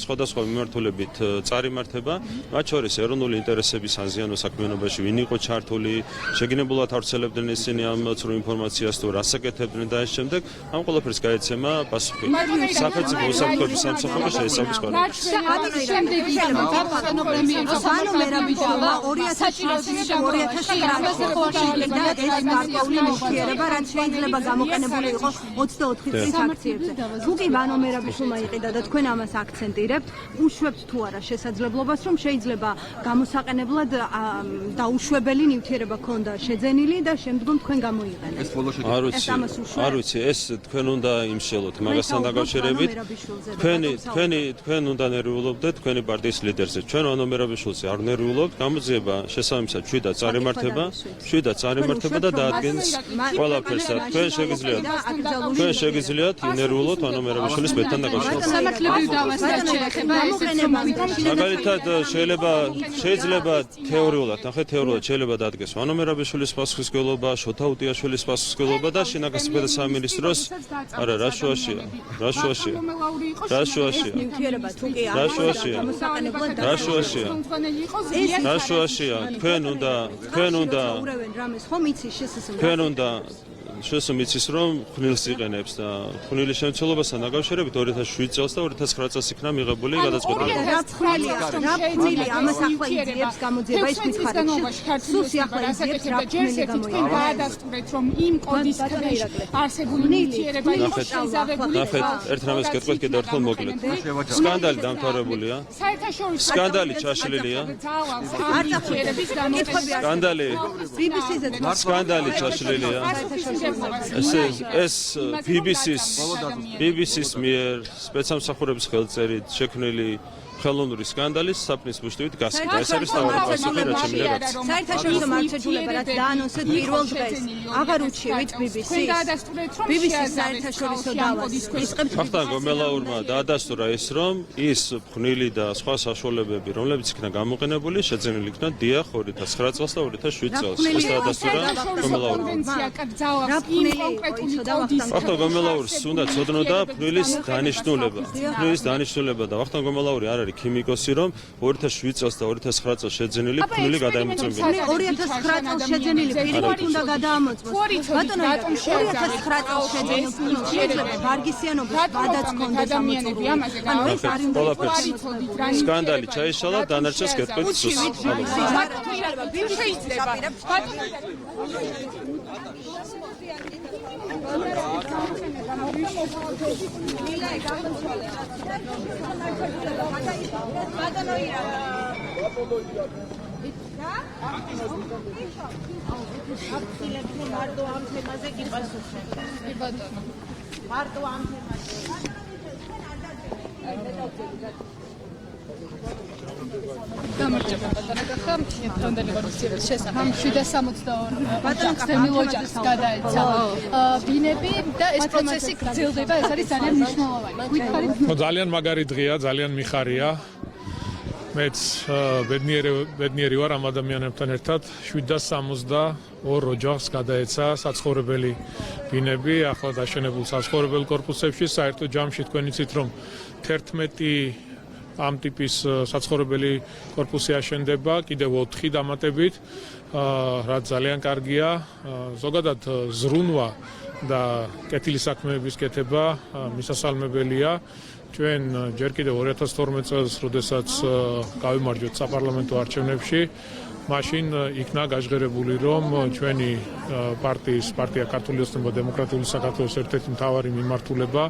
C: სხვადასხვა მიმართულებით წარიმართება, მათ შორის ეროვნული ინტერესების აზიანო საქმიანობაში ვინ იყო ჩართული, შეგინებულად ავრცელებდნენ ისინი ამ ცრუ ინფორმაციას თუ რასაკეთებდნენ და ამ შემდეგ ამ ყველაფერს გაეცემა პასუხი. სახელმწიფო უსაფრთხოების სამსახური შეესაბამის ყველაფერს.
L: რაც შეიძლება გამოყენებული იყო 24 წლის აქციებზე. თუ კი ვანო მერაბიშვილმა იყიდა და თქვენ ამას აქცენტირებთ, უშვებთ თუ არა შესაძლებლობას, რომ შეიძლება გამოსაყენებლად დაუშვებელი ნივთიერება ქონდა შეძენილი და შემდგომ თქვენ გამოიყენეთ.
C: არ ვიცი, ეს თქვენ უნდა იმშელოთ მაგასთან დაკავშირებით. თქვენ უნდა ნერვიულობდეთ თქვენი პარტიის ლიდერზე. ჩვენ ვანო მერაბიშვილზე არ ნერვიულობთ, გამოძიება შესაბამისად შვიდად წარიმართება და დაადგენს ყველაფერს და თქვენ შეგიძლიათ ინერვიულოთ ვანო მერაბიშვილის მეტთან დაკავშირებით. მაგალითად შეიძლება თეორიულად შეიძლება დადგეს ვანო მერაბიშვილის პასუხისმგებლობა, შოთა უტიაშვილის პასუხისმგებლობა და შინაგანსაკუთრებათა სამინისტროს არა რა შუაშია. თქვენ უნდა შესაძლოა რომ ხნილს იყენებს და ხნილის შემცველობასთან დაკავშირებით 2007 წელს და 2009 წელს იქნა მიღებული გადაწყვეტილება.
L: რა ხნილი ამას ახლა იძიებს გამოძიება ის მითხარით. სულ ახლა იძიებს რა ხნილი გამოიყვანოს.
J: გადასტურეთ რომ იმ კოდის ქვეშ არსებული ნივთიერება იყო შეზავებული.
C: ერთ რამეს გეტყვით კიდევ ერთხელ მოკლედ. სკანდალი დამთავრებულია. სკანდალი ჩაშლილია. სკანდალი ჩაშლილია. ეს BBC-ს მიერ სპეცსამსახურების ხელწერით შექმნილი ხელოვნური სკანდალის sapnis ბუშტივით გასცდა. ეს არის თავი პასუხი რაც შემიძლია გაქცეს.
L: საერთაშორისო მართლმსაჯულება რაც დაანონსეთ პირველ დღეს აღარ უჩივით BBC-ს საერთაშორისო დავას.
C: ვახტანგ გომელაურმა დაადასტურა ის რომ ის ფხნილი და სხვა საშუალებები რომლებიც იქნა გამოყენებული შეძენილი იქნა დიახ 2009 წელს და 2007 წელს. ეს დაადასტურა გომელაურმა. ვახტანგ გომელაურს უნდა ცოდნოდა ფხნილის დანიშნულება და ვახტანგ გომელაური არ არის ქიმიკოსი რომ 2007 წელს და 2009 წელს შეძენილი ფხნილი გადაიმოწმებინა.
L: 2009 წელს შეძენილი პირიქით უნდა გადაამოწმოს. ბატონო 2009 წელს შეძენილი შეიძლება ვარგისიანობის ვადაც ქონდეს ამოწმებული. ანუ ეს არ უნდა
C: ყველაფერს სკანდალი ჩაიშალა დანარჩენს გეტყვით სულ.
J: შეიძლება გამარჯობა ბატონო, დღევანდელი ვარსკვლავის შესახებ 762 დევნილ ოჯახს გადაეცა ბინები და ეს პროცესი გრძელდება, ეს არის ძალიან მნიშვნელოვანი. გითხარით?
D: ძალიან მაგარი დღეა, ძალიან მიხარია. მეც ბედნიერი ვარ ამ ადამიანებთან ერთად 762 ოჯახს გადაეცა საცხოვრებელი ბინები ახლა დაშენებულ საცხოვრებელ კორპუსებში. საერთო ჯამში თქვენ იცით რომ 11 ამ ტიპის საცხოვრებელი კორპუსი აშენდება, კიდევ 4 დამატებით, რაც ძალიან კარგია. ზოგადად ზრუნვა და კეთილი საქმეების კეთება მისასალმებელია. ჩვენ ჯერ კიდევ 2012 წელს, როდესაც გავიმარჯვეთ საპარლამენტო არჩევნებში, მაშინ იქნა გაჟღერებული, რომ ჩვენი პარტია ქართული ოცნება დემოკრატიული საქართველოს ერთ-ერთი მთავარი მიმართულება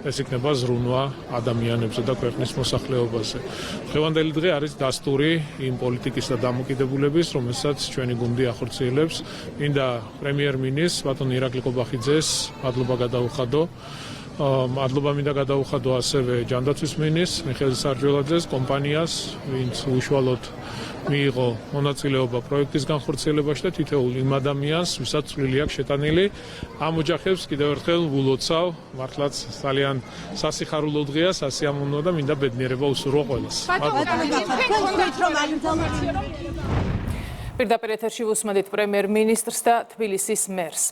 D: ეს იქნება ზრუნვა ადამიანებზე და ქვეყნის მოსახლეობაზე. დღევანდელი დღე არის დასტური იმ პოლიტიკის და დამოკიდებულების, რომელსაც ჩვენი გუნდი ახორციელებს. მინდა პრემიერ-მინისტრს ბატონ ირაკლი ყობახიძეს მადლობა გადაუხადო. მადლობა მინდა გადაუხადო ასევე ჯანდაცვის მინისტრს მიხეილ სარჯველაძეს, კომპანიას, ვინც უშუალოდ მიიღო მონაწილეობა პროექტის განხორციელებაში და თითოეულ იმ ადამიანს, ვისაც წვლილი აქვს შეტანილი. ამ ოჯახებს კიდევ ერთხელ ვილოცავ, მართლაც ძალიან სასიხარულო დღეა, სასიამოვნოა და მინდა ბედნიერება უსურვო ყველას.
A: პირდაპირ ეთერში ვუსმენთ პრემიერ-მინისტრს და თბილისის მერს.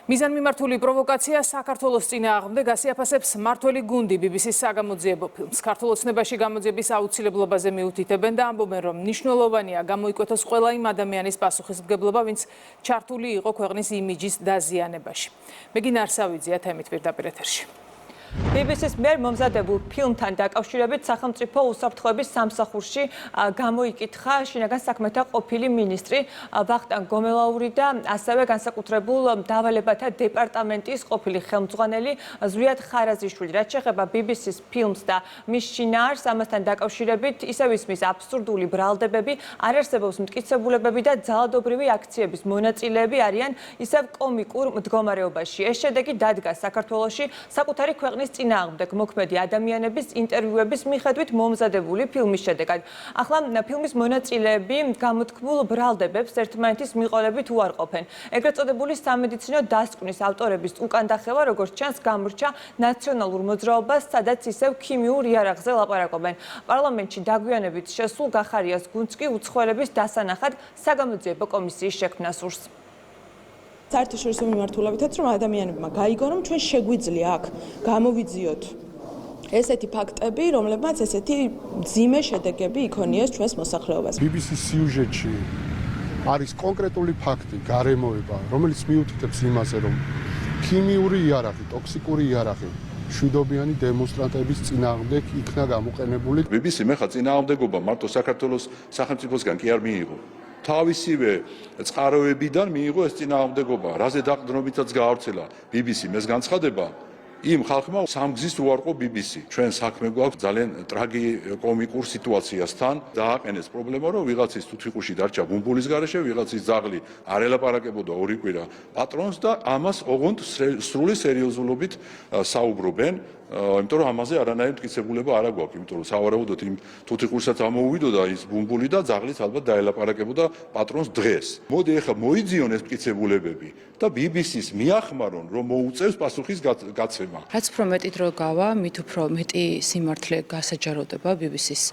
A: მიზანმიმართული პროვოკაცია საქართველოს წინააღმდეგ ასიაფასებს მმართველი გუნდი BBC-ს საგამოძიებო ფილმს. ქართულ ოცნებაში გამოძიების აუცილებლობაზე მიუთითებენ და ამბობენ, რომ მნიშვნელოვანია გამოიკვეთოს ყველა იმ ადამიანის პასუხისმგებლობა, ვინც ჩართული იყო ქვეყნის იმიჯის დაზიანებაში. მეგინა არსავიძეა თემით პირდაპირ ეთერში.
M: BBC-ს მიერ მომზადებულ ფილმთან დაკავშირებით სახელმწიფო უსაფრთხოების სამსახურში გამოიკითხა შინაგან საქმეთა ყოფილი მინისტრი ვახტანგ გომელაური და ასევე განსაკუთრებულ დავალებათა დეპარტამენტის ყოფილი ხელმძღვანელი ზვიად ხარაზიშვილი. რაც შეეხება BBC-ს ფილმს და მის შინაარსს, ამასთან დაკავშირებით ისევ ისმის აბსურდული ბრალდებები, არ არსებობს მტკიცებულებები და ძალადობრივი აქციების მონაწილეები არიან ისევ კომიკურ მდგომარეობაში. ეს შედეგი დადგა საქართველოში საკუთარი ქვეყნის წინააღმდეგ მოქმედი ადამიანების ინტერვიუების მიხედვით მომზადებული ფილმის შედეგად. ახლა ფილმის მონაწილეები გამოთქმულ ბრალდებებს ერთმანეთის მიყოლებით უარყოფენ. ეგრეთ წოდებული სამედიცინო დასკვნის ავტორების უკანდახევა, როგორც ჩანს, გამორჩა ნაციონალურ მოძრაობას, სადაც ისევ ქიმიურ იარაღზე ლაპარაკობენ. პარლამენტში დაგვიანებით შესულ გახარიას გუნდს კი უცხოელების დასანახად საგამოძიებო კომისიის შექმნა სურს.
N: საერთაშორისო მიმართულებითაც რომ ადამიანებმა გაიგო, რომ ჩვენ შეგვიძლია აქ გამოვიძიოთ ესეთი ფაქტები, რომლებმაც ესეთი მძიმე შედეგები იქონიეს ჩვენს მოსახლეობას.
O: BBC-ს სიუჟეტში არის კონკრეტული ფაქტი, გარემოება, რომელიც მიუთითებს იმაზე, რომ ქიმიური იარაღი, ტოქსიკური იარაღი მშვიდობიანი დემონსტრანტების წინააღმდეგ იქნა გამოყენებული.
P: BBC-ს მეხა წინააღმდეგობა მარტო საქართველოს სახელმწიფოსგან კი არ მიიღო. თავისივე წყაროებიდან მიიღო ეს წინააღმდეგობა, რაზე დაყრდნობითაც გაავრცელა BBC-მ ეს განცხადება. იმ ხალხმა სამგზის უარყო BBC. ჩვენ საქმე გვაქვს ძალიან ტრაგიკომიკურ სიტუაციასთან. დააყენეს პრობლემა, რომ ვიღაცის თუთიყუში დარჩა ბუმბულის გარეშე, ვიღაცის ძაღლი არ ელაპარაკებოდა ორი კვირა პატრონს და ამას ოღონდ სრული სერიოზულობით საუბრობენ. იმიტომ რომ ამაზე არანაირი მტკიცებულება არ აქვს, იმიტომ რომ სავარაუდოდ იმ თუთიყურსაც ამოუვიდოდა ის ბუმბული და ძაღლიც ალბათ დაელაპარაკებოდა პატრონს დღეს. მოდი ახლა მოიძიონ ეს მტკიცებულებები და BBC-ს მიახმარონ, რომ მოუწევს პასუხის გაცემა.
Q: რაც უფრო მეტი დრო გავა, მით უფრო მეტი სიმართლე გასაჯაროდება BBC-ს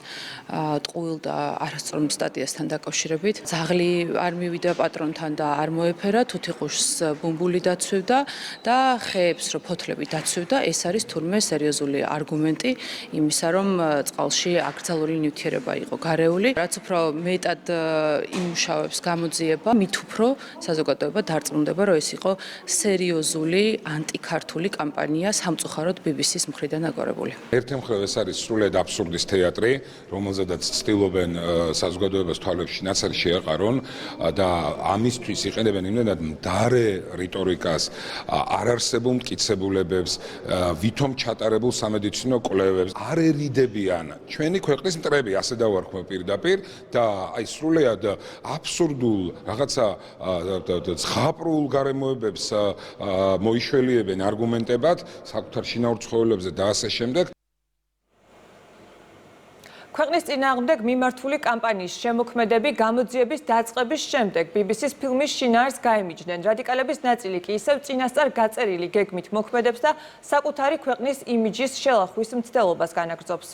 Q: ტყუილ და არასწორ სტატიასთან დაკავშირებით. ძაღლი არ მივიდა პატრონთან და არ მოეფერა, თუთიყუშს ბუმბული დაცვევდა და ხეებს რო ფოთლები დაცვევდა, ეს არის თურმე სერიოზული არგუმენტი იმისა, რომ წყალში აკრძალული ნივთიერება იყო გარეული. რაც უფრო მეტად იმუშავებს გამოძიება, მით უფრო საზოგადოება დარწმუნდება, რომ ეს იყო სერიოზული ანტიქართული კამპანია სამწუხაროდ BBC-ს მხრიდან აგორებული.
R: ერთი მხრივ ეს არის სრულიად აბსურდის თეატრი, რომელზედაც ცდილობენ საზოგადოებას თვალებში ნაცარი შეაყარონ და ამისთვის იყენებენ იმდენად მდარე რიტორიკას, არარსებულ მტკიცებულებებს, ვითომ ჩატარებულ სამედიცინო კვლევებს, არ ერიდებიან ჩვენი ქვეყნის მტრები, ასე დავარქვე პირდაპირ და აი სრულიად აბსურდულ რაღაცა ზღაპრულ გარემოებებს მოიშველიებენ არგუმენტებად საკუთარ შინაურ ცხოველებზე და ასე შემდეგ.
M: ქვეყნის წინააღმდეგ მიმართული კამპანიის შემოქმედები გამოძიების დაწყების შემდეგ BBC-ს ფილმის შინაარსს გაემიჯნენ. რადიკალების ნაწილი კი ისევ წინასწარ გაწერილი გეგმით მოქმედებს და საკუთარი ქვეყნის იმიჯის შელახვის მცდელობას განაგრძობს.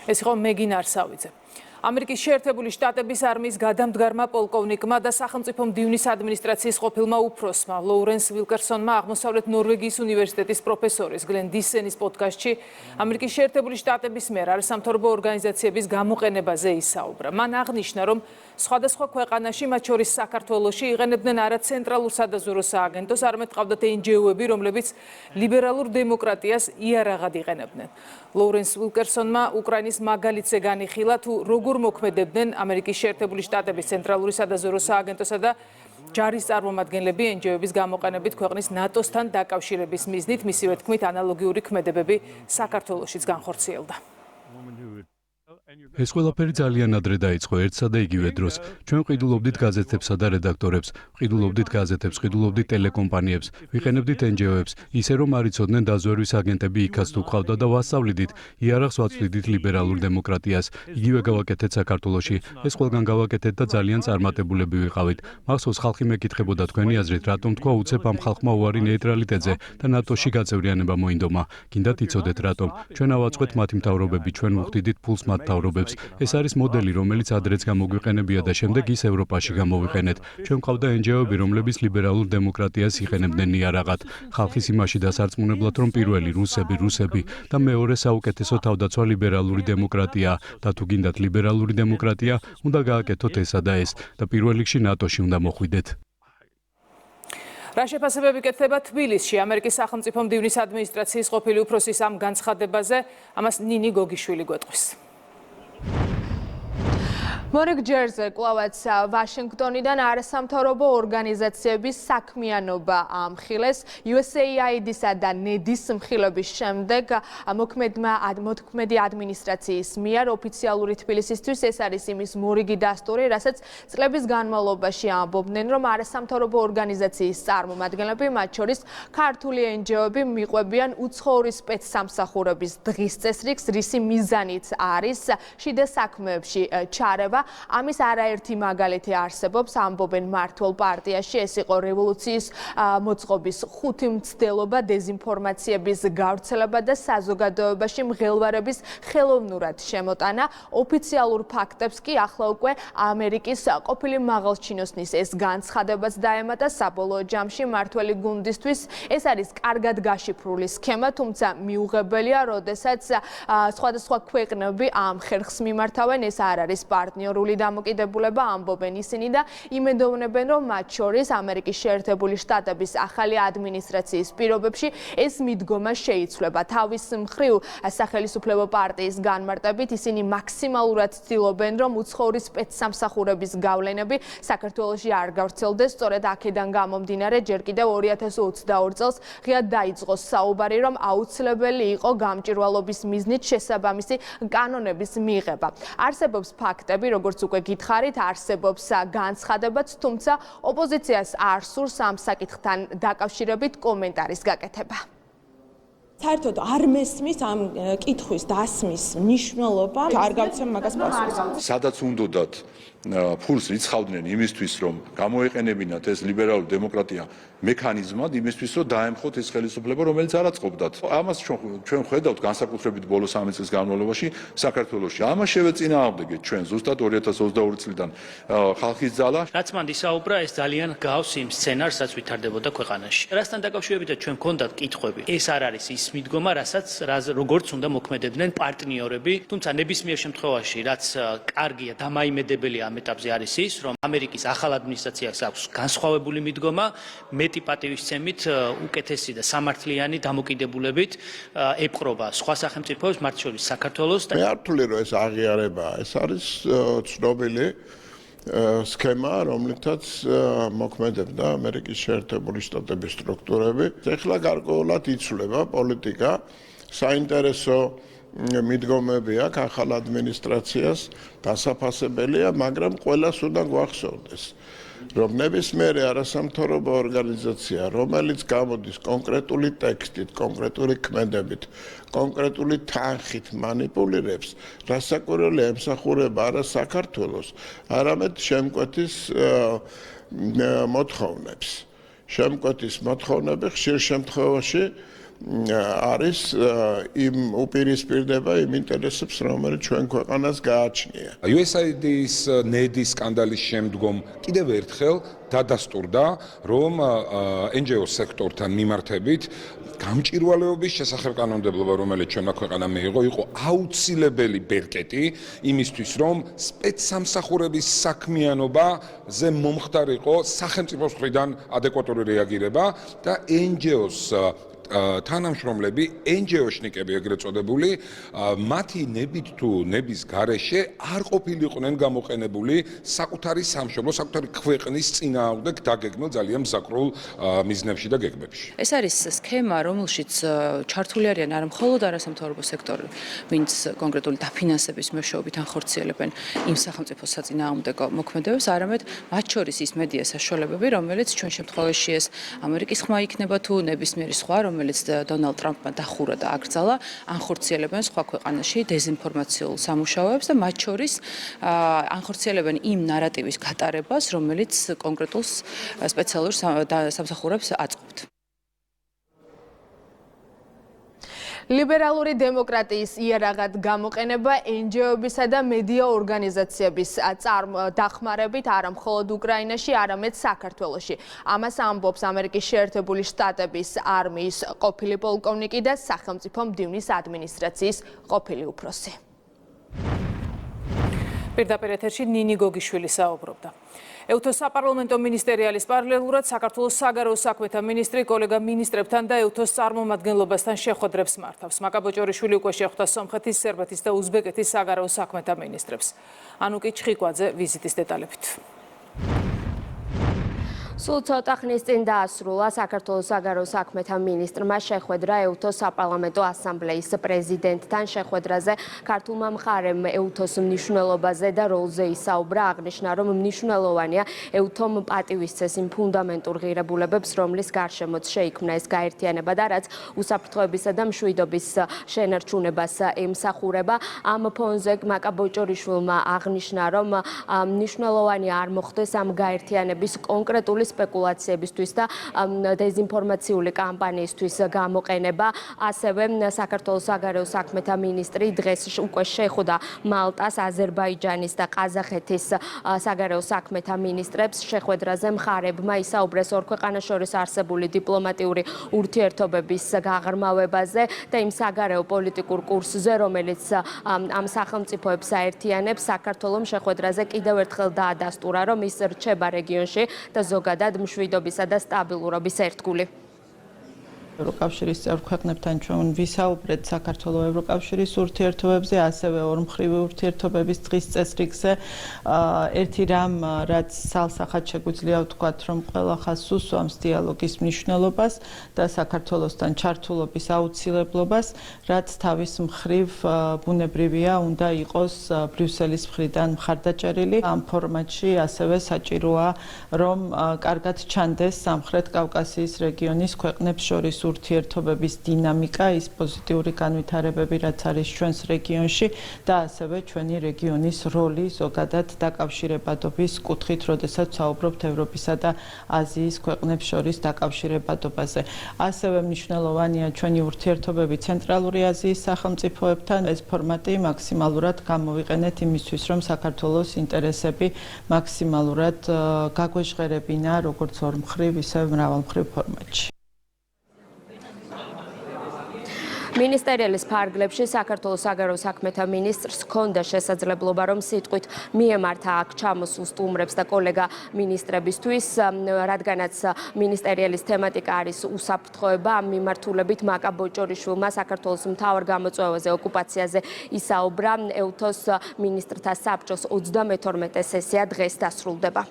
A: ეს იყო მეგინ არსავიძე. ამერიკის შეერთებული შტატების არმიის გადამდგარმა პოლკოვნიკმა და სახელმწიფო მდივნის ადმინისტრაციის ყოფილმა უფროსმა ლოურენს ვილკერსონმა აღმოსავლეთ ნორვეგიის უნივერსიტეტის პროფესორის გლენ დისენის პოდკასტში ამერიკის შეერთებული შტატების მიერ არასამთავრობო ორგანიზაციების გამოყენებაზე ისაუბრა. მან აღნიშნა, რომ სხვადასხვა ქვეყანაში, მათ შორის საქართველოში, იყენებდნენ არა ცენტრალურ სადაზვერვო სააგენტოს, არამედ ყავდათ NGO-ები, რომლებიც ლიბერალურ დემოკრატიას იარაღად იყენებდნენ. ლოურენს ვილკერსონმა უკრაინის მაგალითზე განიხილა, თუ როგორ მოქმედებდნენ ამერიკის შეერთებული შტატების ცენტრალური სადაზვერვო სააგენტოსა და ჯარის წარმომადგენლები NGO-ების გამოყენებით ქვეყნის ნატოსთან დაკავშირების მიზნით, მისივე თქმით, ანალოგიური ქმედებები საქართველოშიც განხორციელდა.
S: ეს ყველაფერი ძალიან ადრე დაიწყო ერთსა და იგივე დროს. ჩვენ ყიდულობდით გაზეთებსა და რედაქტორებს, ყიდულობდით გაზეთებს, ყიდულობდით ტელეკომპანიებს, ვიყენებდით NGO-ებს, ისე რომ არ იცოდნენ დაზვერვის აგენტები იქაც თუ ყავდა და ვასწავლიდით, იარაღს ვაწვდიდით ლიბერალურ დემოკრატიას. იგივე გავაკეთეთ საქართველოში. ეს ყველგან გავაკეთეთ და ძალიან წარმატებულები ვიყავით. მახსოვს ხალხი მეკითხებოდა თქვენი აზრით, რატომ თქვა უცებ ამ ხალხმა უარი ნეიტრალიტეტზე და ნატოში გაწევრიანება მოინდომა. გინდათ იცოდეთ რატომ? ჩვენ ავაწყვეთ მათი მთავრობები, ჩვენ ვუხდიდით ფულს მათ მთავრობებს. ეს არის მოდელი, რომელიც ადრეც გამოგვიყენებია და შემდეგ ის ევროპაში გამოვიყენეთ. ჩვენ ყავდა NGO-ები, რომლებიც ლიბერალურ დემოკრატიას იყენებდნენ იარაღად. ხალხის იმაში დასარწმუნებლად, რომ პირველი რუსები და მეორე საუკეთესო თავდაცვა ლიბერალური დემოკრატია და თუ გინდათ ლიბერალური დემოკრატია, უნდა გააკეთოთ ესა და ეს და პირველ რიგში ნატოში უნდა მოხვიდეთ.
A: რა შეფასებები კეთდება თბილისში ამერიკის სახელმწიფო მდივნის ადმინისტრაციის ყოფილი უფროსის ამ განცხადებაზე, ამას ნინი გოგიშვილი გვეტყვის.
T: მორიგ ჯერზე კლავაც ვაშინგტონიდან არასამთავრობო ორგანიზაციების საქმიანობა ამხილეს USAID-ისა და NED-ის მხილობის შემდეგ მოქმედი ადმინისტრაციის მიერ ოფიციალური თბილისისთვის ეს არის იმის მორიგი დასტური, რასაც წლების განმავლობაში ამბობდნენ, რომ არასამთავრობო ორგანიზაციის წარმომადგენლები, მათ შორის ქართული NGO-ები მიყვებიან უცხოური სპეცსამსახურების დღის წესრიგს, რისი მიზანიც არის შიდა საქმეებში ჩარევა. ამის არაერთი მაგალითი არსებობს, ამბობენ მართლ პარტიაში, ეს იყო რევოლუციის მოწყობის ხუთი მცდელობა, დეზინფორმაციების გავრცელება და საზოგადოებაში მღელვარების ხელოვნურად შემოტანა. ოფიციალურ ფაქტებს კი ახლა უკვე ამერიკის ყოფილი მაღალჩინოსნის ეს განცხადებაც დაემატა. საბოლოო ჯამში მართველი გუნდისთვის ეს არის კარგად გაშიფრული სქემა, თუმცა მიუღებელია, როდესაც სხვადასხვა ქვეყნები ამ ხერხს მიმართავენ, ეს არ არის პარტნიორული დამოკიდებულება, ამბობენ ისინი და იმედოვნებენ, რომ მათ შორის ამერიკის შეერთებული შტატების ახალი ადმინისტრაციის პირობებში ეს მიდგომა შეიცვლება. თავის მხრივ სახელისუფლებო პარტიის განმარტებით ისინი მაქსიმალურად ცდილობენ, რომ უცხოური სპეცსამსახურების გავლენები საქართველოში არ გავრცელდეს. სწორედ აქედან გამომდინარე, ჯერ კიდევ 2022 წელს ღიად დაიწყო საუბარი, რომ აუცილებელი იყო გამჭვირვალობის მიზნით შესაბამისი კანონების მიღება. არსებობს ფაქტები, როგორც უკვე გითხარით, არსებობს განცხადებაც, თუმცა ოპოზიციას არ სურს ამ საკითხთან დაკავშირებით კომენტარის გაკეთება.
N: საერთოდ არ მესმის ამ კითხვის დასმის მნიშვნელობა, არ გავცემ მაგას პასუხს.
P: სადაც უნდათ ფულს რიცხავდნენ იმისთვის, რომ გამოეყენებინათ ეს ლიბერალური დემოკრატია მექანიზმად იმისთვის, რომ დაემხოთ ეს ხელისუფლება, რომელიც არ აწყობდათ. ამას ჩვენ ხედავთ განსაკუთრებით ბოლო 3 წლის განმავლობაში საქართველოში. ამას შევეწინააღმდეგეთ ჩვენ ზუსტად 2022 წლიდან ხალხის ძალა.
U: რაც მან ისაუბრა, ეს ძალიან გავს იმ სცენარს, რაც ვითარდებოდა ქვეყანაში. რასთან დაკავშირებით ჩვენ გქონდათ კითხვები. ეს არ არის ის მიდგომა, როგორც უნდა მოქმედებდნენ პარტნიორები, თუმცა ნებისმიერ შემთხვევაში, რაც კარგია, დამაიმედებელია ამ ეტაპზე არის ის, რომ ამერიკის ახალ ადმინისტრაციას აქვს განსხვავებული მიდგომა, მეტი პატივისცემით, უკეთესი და სამართლიანი დამოკიდებულებით ეპყრობა სხვა სახელმწიფოებს, მათ შორის საქართველოს.
V: მე არ ვთვლი, რომ ეს აღიარებაა, ეს არის ცნობილი სქემა, რომლითაც მოქმედებდა ამერიკის შეერთებული შტატების სტრუქტურები. ეხლა გარკვეულად იცვლება პოლიტიკა, საინტერესო მიდგომები აქვს ახალ ადმინისტრაციას, დასაფასებელია, მაგრამ ყველას უნდა გვახსოვდეს, რომ ნებისმიერი არასამთავრობო ორგანიზაცია, რომელიც გამოდის კონკრეტული ტექსტით, კონკრეტული ქმედებით, კონკრეტული თანხით манипуლირებს, რასაკვირველია ემსახურება არა საქართველოს, არამედ შემკვეთის მოთხოვნებს. შემკვეთის მოთხოვნები ხშირ შემთხვევაში არის იმ უპირისპირდება იმ ინტერესებს, რომელიც ჩვენ ქვეყანას გააჩნია.
R: USAID-ის ნედის სკანდალის შემდგომ კიდევ ერთხელ დადასტურდა, რომ NGO სექტორთან მიმართებით გამჭირვალეობის შესახებ კანონმდებლობა, რომელიც ჩვენმა ქვეყანამ მიიღო, იყო აუცილებელი ბერკეტი იმისთვის, რომ სპეცსამსახურების საქმიანობაზე მომხდარიყო სახელმწიფოს მხრიდან ადეკვატური რეაგირება და NGO-ს თანამშრომლები, NGO-შნიკები ეგრეთ წოდებული, მათი ნებით თუ ნების გარეშე არ ყოფილიყვნენ გამოყენებული საკუთარი სამშობლო, საკუთარი ქვეყნის წინააღმდეგ დაგეგმილ ძალიან მზაკრულ მიზნებში და გეგმებში.
Q: ეს არის სქემა, რომელშიც ჩართული არიან არა მხოლოდ არასამთავრობო სექტორი, ვინც კონკრეტული დაფინანსების მეშვეობით ანხორციელებენ იმ სახელმწიფოს საწინააღმდეგო მოქმედებებს, არამედ მათ შორის ის მედია საშუალებები, რომელიც ჩვენ შემთხვევაში ეს ამერიკის ხმა იქნება თუ ნებისმიერი სხვა, რომელიც დონალდ ტრამპმა დახურა და აკრძალა, ანხორციელებენ სხვა ქვეყანაში დეზინფორმაციულ სამუშაოებს და მათ შორის ანხორციელებენ იმ ნარატივის გატარებას, რომელიც კონკრეტულ სპეციალურ სამსახურებს აწყობთ.
T: ლიბერალური დემოკრატიის იარაღად გამოყენება NGO-ებისა და მედია ორგანიზაციების დახმარებით არა მხოლოდ უკრაინაში, არამედ საქართველოში. ამას ამბობს ამერიკის შეერთებული შტატების არმიის ყოფილი პოლკოვნიკი და სახელმწიფო მდივნის ადმინისტრაციის ყოფილი უფროსი.
A: პირდაპირ ეთერში ნინი გოგიშვილი საუბრობდა. ევთოს საპარლამენტო მინისტერიალის პარალელურად საქართველოს საგარეო საქმეთა მინისტრი კოლეგა მინისტრებთან და ევთოს წარმომადგენლობასთან შეხვედრებს მართავს. მაკა ბოჭორიშვილი უკვე შეხვდა სომხეთის, სერბეთის და უზბეკეთის საგარეო საქმეთა მინისტრებს. ანუკი ჩხიკვაძე ვიზიტის დეტალებით.
W: სულ ცოტა ხნის წინ დაასრულა საქართველოს საგარეო საქმეთა მინისტრმა შეხვედრა ევთოს საპარლამენტო ასამბლეის პრეზიდენტთან. შეხვედრაზე ქართულმა მხარემ ევთოს მნიშვნელობაზე და როლზე ისაუბრა, აღნიშნა, რომ მნიშვნელოვანია ევთომ პატივისცეს იმ ფუნდამენტურ ღირებულებებს, რომლის გარშემოც შეიქმნა ეს გაერთიანება და რაც უსაფრთხოებისა და მშვიდობის შენარჩუნებას ემსახურება. ამ ფონზე მაკა ბოჭორიშვილმა აღნიშნა, რომ მნიშვნელოვანია არ მოხდეს ამ გაერთიანების კონკრეტული სპეკულაციებისთვის და დეზინფორმაციული კამპანიისთვის გამოყენება. ასევე საქართველოს საგარეო საქმეთა მინისტრი დღეს უკვე შეხვდა მალტას, აზერბაიჯანის და ყაზახეთის საგარეო საქმეთა მინისტრებს. შეხვედრაზე მხარებმა ისაუბრეს ორ ქვეყანას შორის არსებული დიპლომატიური ურთიერთობების გაღრმავებაზე და იმ საგარეო პოლიტიკურ კურსზე, რომელიც ამ სახელმწიფოებს აერთიანებს. საქართველოს შეხვედრაზე კიდევ ერთხელ დაადასტურა, რომ ის რჩება რეგიონში და ზოგადად მშვიდობისა და სტაბილურობის ერთგული.
X: ევროკავშირის წევრ ქვეყნებთან ჩვენ ვისაუბრეთ საქართველოს ევროკავშირის ურთიერთობებზე, ასევე ორმხრივი ურთიერთობების დღის წესრიგზე. ერთი რამ, რაც სალსახად შეგვიძლია ვთქვათ, რომ ყველა ხაზს უსვამს დიალოგის მნიშვნელობას და საქართველოსთან ჩართულობის აუცილებლობას, რაც თავის მხრივ ბუნებრივია უნდა იყოს ბრიუსელის მხრიდან მხარდაჭერილი. ამ ფორმატში ასევე საჭიროა, რომ კარგად ჩანდეს სამხრეთ კავკასიის რეგიონის ქვეყნებს შორის ურთიერთობების დინამიკა, ის პოზიტიური განვითარებები, რაც არის ჩვენს რეგიონში და ასევე ჩვენი რეგიონის როლი ზოგადად დაკავშირებადობის კუთხით, როდესაც საუბრობთ ევროპისა და აზიის ქვეყნებს შორის დაკავშირებადობაზე. ასევე მნიშვნელოვანია ჩვენი ურთიერთობები ცენტრალური აზიის სახელმწიფოებთან. ეს ფორმატი მაქსიმალურად გამოვიყენეთ იმისთვის, რომ საქართველოს ინტერესები მაქსიმალურად გაგვეჟღერებინა როგორც ორმხრივ, ისე მრავალმხრივ ფორმატში.
W: მინისტერიალის ფარგლებში საქართველოს საგარეო საქმეთა მინისტრს ჰქონდა შესაძლებლობა, რომ სიტყვით მიემართა აქ ჩამოსულ სტუმრებს და კოლეგა მინისტრებისთვის, რადგანაც მინისტერიალის თემატიკა არის უსაფრთხოება, ამ მიმართულებით მაკა ბოჭორიშვილმა საქართველოს მთავარ გამოწვევაზე ოკუპაციაზე ისაუბრა. ეუთოს მინისტრთა საბჭოს 32 სესია დღეს დასრულდება.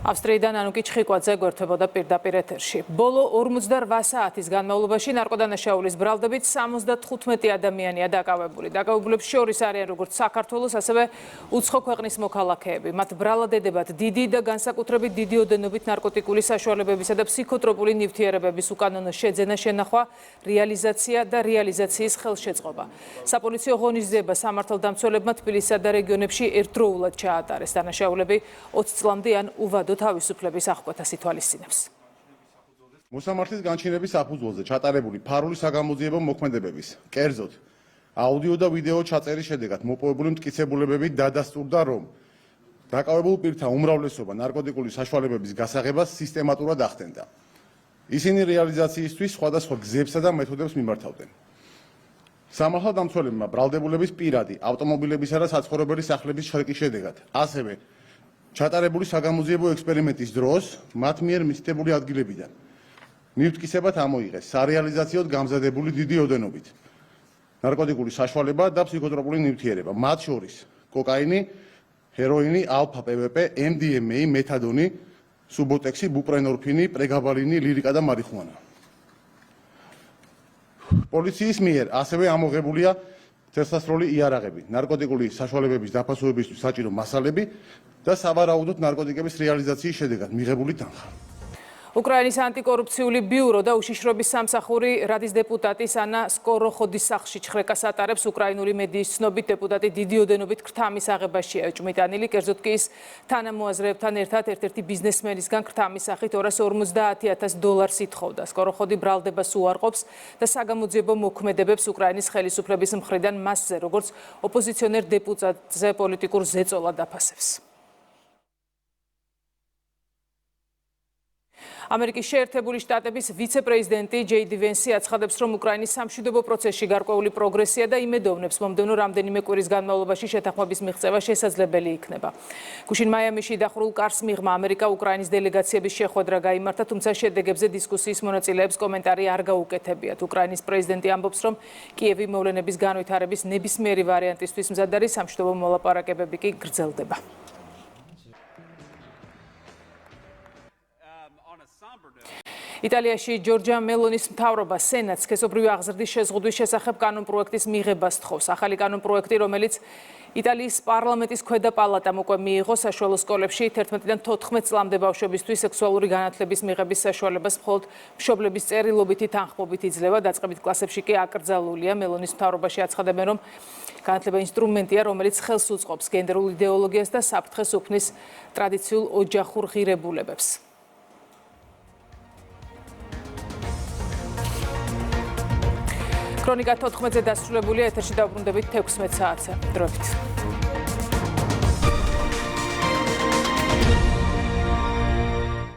W: ავსტრიიდან ანუკი ჩხიკვაძე გვერდებოდა პირდაპირ ეთერში. ბოლო 48 საათის განმავლობაში ნარკოდანაშაულის ბრალდებით 75 ადამიანია დაკავებული. დაკავებულებს შორის არიან როგორც საქართველოს, ასევე უცხო ქვეყნის მოქალაქეები. მათ ბრალად ედებათ დიდი და განსაკუთრებით დიდი ოდენობით ნარკოტიკული საშუალებებისა და ფსიქოტროპული ნივთიერებების უკანონო შეძენა, შენახვა, რეალიზაცია და რეალიზაციის ხელშეწყობა. საპოლიციო ღონისძიება სამართალდამცველებმა თბილისსა და რეგიონებში ერთდროულად ჩაატარეს. დანაშაულები 20 წლამდე ან უვადო თავისუფლების აღკვეთას ითვალისწინებს.
B: მოსამართლის განჩინების საფუძველზე ჩატარებული ფარული საგამოძიებო მოქმედებების, კერძოდ აუდიო და ვიდეო ჩაწერის შედეგად მოპოვებული მტკიცებულებებით დადასტურდა, რომ დაკავებულ პირთა უმრავლესობა ნარკოტიკული საშუალებების გასაღებას სისტემატურად ახდენდა. ისინი რეალიზაციისთვის სხვადასხვა გზებსა და მეთოდებს მიმართავდნენ. სამართალდამცველებმა ბრალდებულების პირადი, ავტომობილებისა და საცხოვრებელი სახლების შეკის შედეგად, ასევე ჩატარებული საგამოძიებო ექსპერიმენტის დროს მათ მიერ მისდებული ადგილებიდან მივტკიცებად ამოიღეს სარეალიზაციოდ გამზადებული დიდი ოდენობით ნარკოტიკული საშუალება და ფსიქოტროპული ნივთიერება, მათ შორის კოკაინი, ჰეროინი, ალფა PVP, MDMA, მეთადონი, სუბოტექსი, ბუპრენორფინი, პრეგაბალინი, ლირიკა და მარიხუანა. პოლიციის მიერ ასევე ამოღებულია თერთასროლი იარაღები, ნარკოტიკული საშუალებების დაფასებისთვის საჭირო მასალები და სავარაუდოდ ნარკოტიკების რეალიზაციის შედეგად მიღებული თანხა.
A: უკრაინის ანტიკორუფციული ბიურო და უშიშროების სამსახური რადის დეპუტატის ანა სკოროხოდის სახლში ჩხრეკას ატარებს. უკრაინული მედიის ცნობით დეპუტატი დიდი ოდენობით ქრთამის აღებაშია ეჭვმიტანილი, კერძოდ კი ის თანამოაზრეებთან ერთად ერთ-ერთი ბიზნესმენისგან ქრთამის სახით $250,000 ითხოვდა. სკოროხოდი ბრალდებას უარყოფს და საგამოძიებო მოქმედებებს უკრაინის ხელისუფლების მხრიდან მასზე, როგორც ოპოზიციონერ დეპუტატზე პოლიტიკურ ზეწოლად აფასებს. ამერიკის შეერთებული შტატების ვიცე-პრეზიდენტი ჯეიდი ვენსი აცხადებს, რომ უკრაინის სამშვიდობო პროცესში გარკვეული პროგრესია და იმედოვნებს, მომდევნო რამდენიმე კვირის განმავლობაში შეთანხმების მიღწევა შესაძლებელი იქნება. გუშინ მაიამიში დახურულ კარს მიღმა ამერიკა უკრაინის დელეგაციების შეხვედრა გაიმართა, თუმცა შედეგებზე დისკუსიის მონაწილეებს კომენტარი არ გაუკეთებიათ. უკრაინის პრეზიდენტი ამბობს, რომ კიევი მოვლენების განვითარების ნებისმიერი ვარიანტისთვის მზად არის, სამშვიდობო მოლაპარაკებები კი გრძელდება. იტალიაში ჯორჯია მელონის მთავრობა სენატს სქესობრივი აღზრდის შეზღუდვის შესახებ კანონპროექტის მიღებას თხოვს. ახალი კანონპროექტი, რომელიც იტალიის პარლამენტის ქვედა პალატამ უკვე მიიღო, საშუალო სკოლებში 11-დან 14 წლამდე ბავშვებისთვის სექსუალური განათლების მიღების საშუალებას მხოლოდ მშობლების წერილობითი თანხმობით იძლევა. დაწყებით კლასებში კი აკრძალულია. მელონის მთავრობაში აცხადებენ, რომ განათლება ინსტრუმენტია, რომელიც ხელს უწყობს გენდერულ იდეოლოგიას და საფრთხეს უქმნის ტრადიციულ ოჯახურ ღირებულებებს. ქრონიკა 14-ზე დასრულებულია, ეთერში დავბრუნდებით 16 საათზე. დროებით.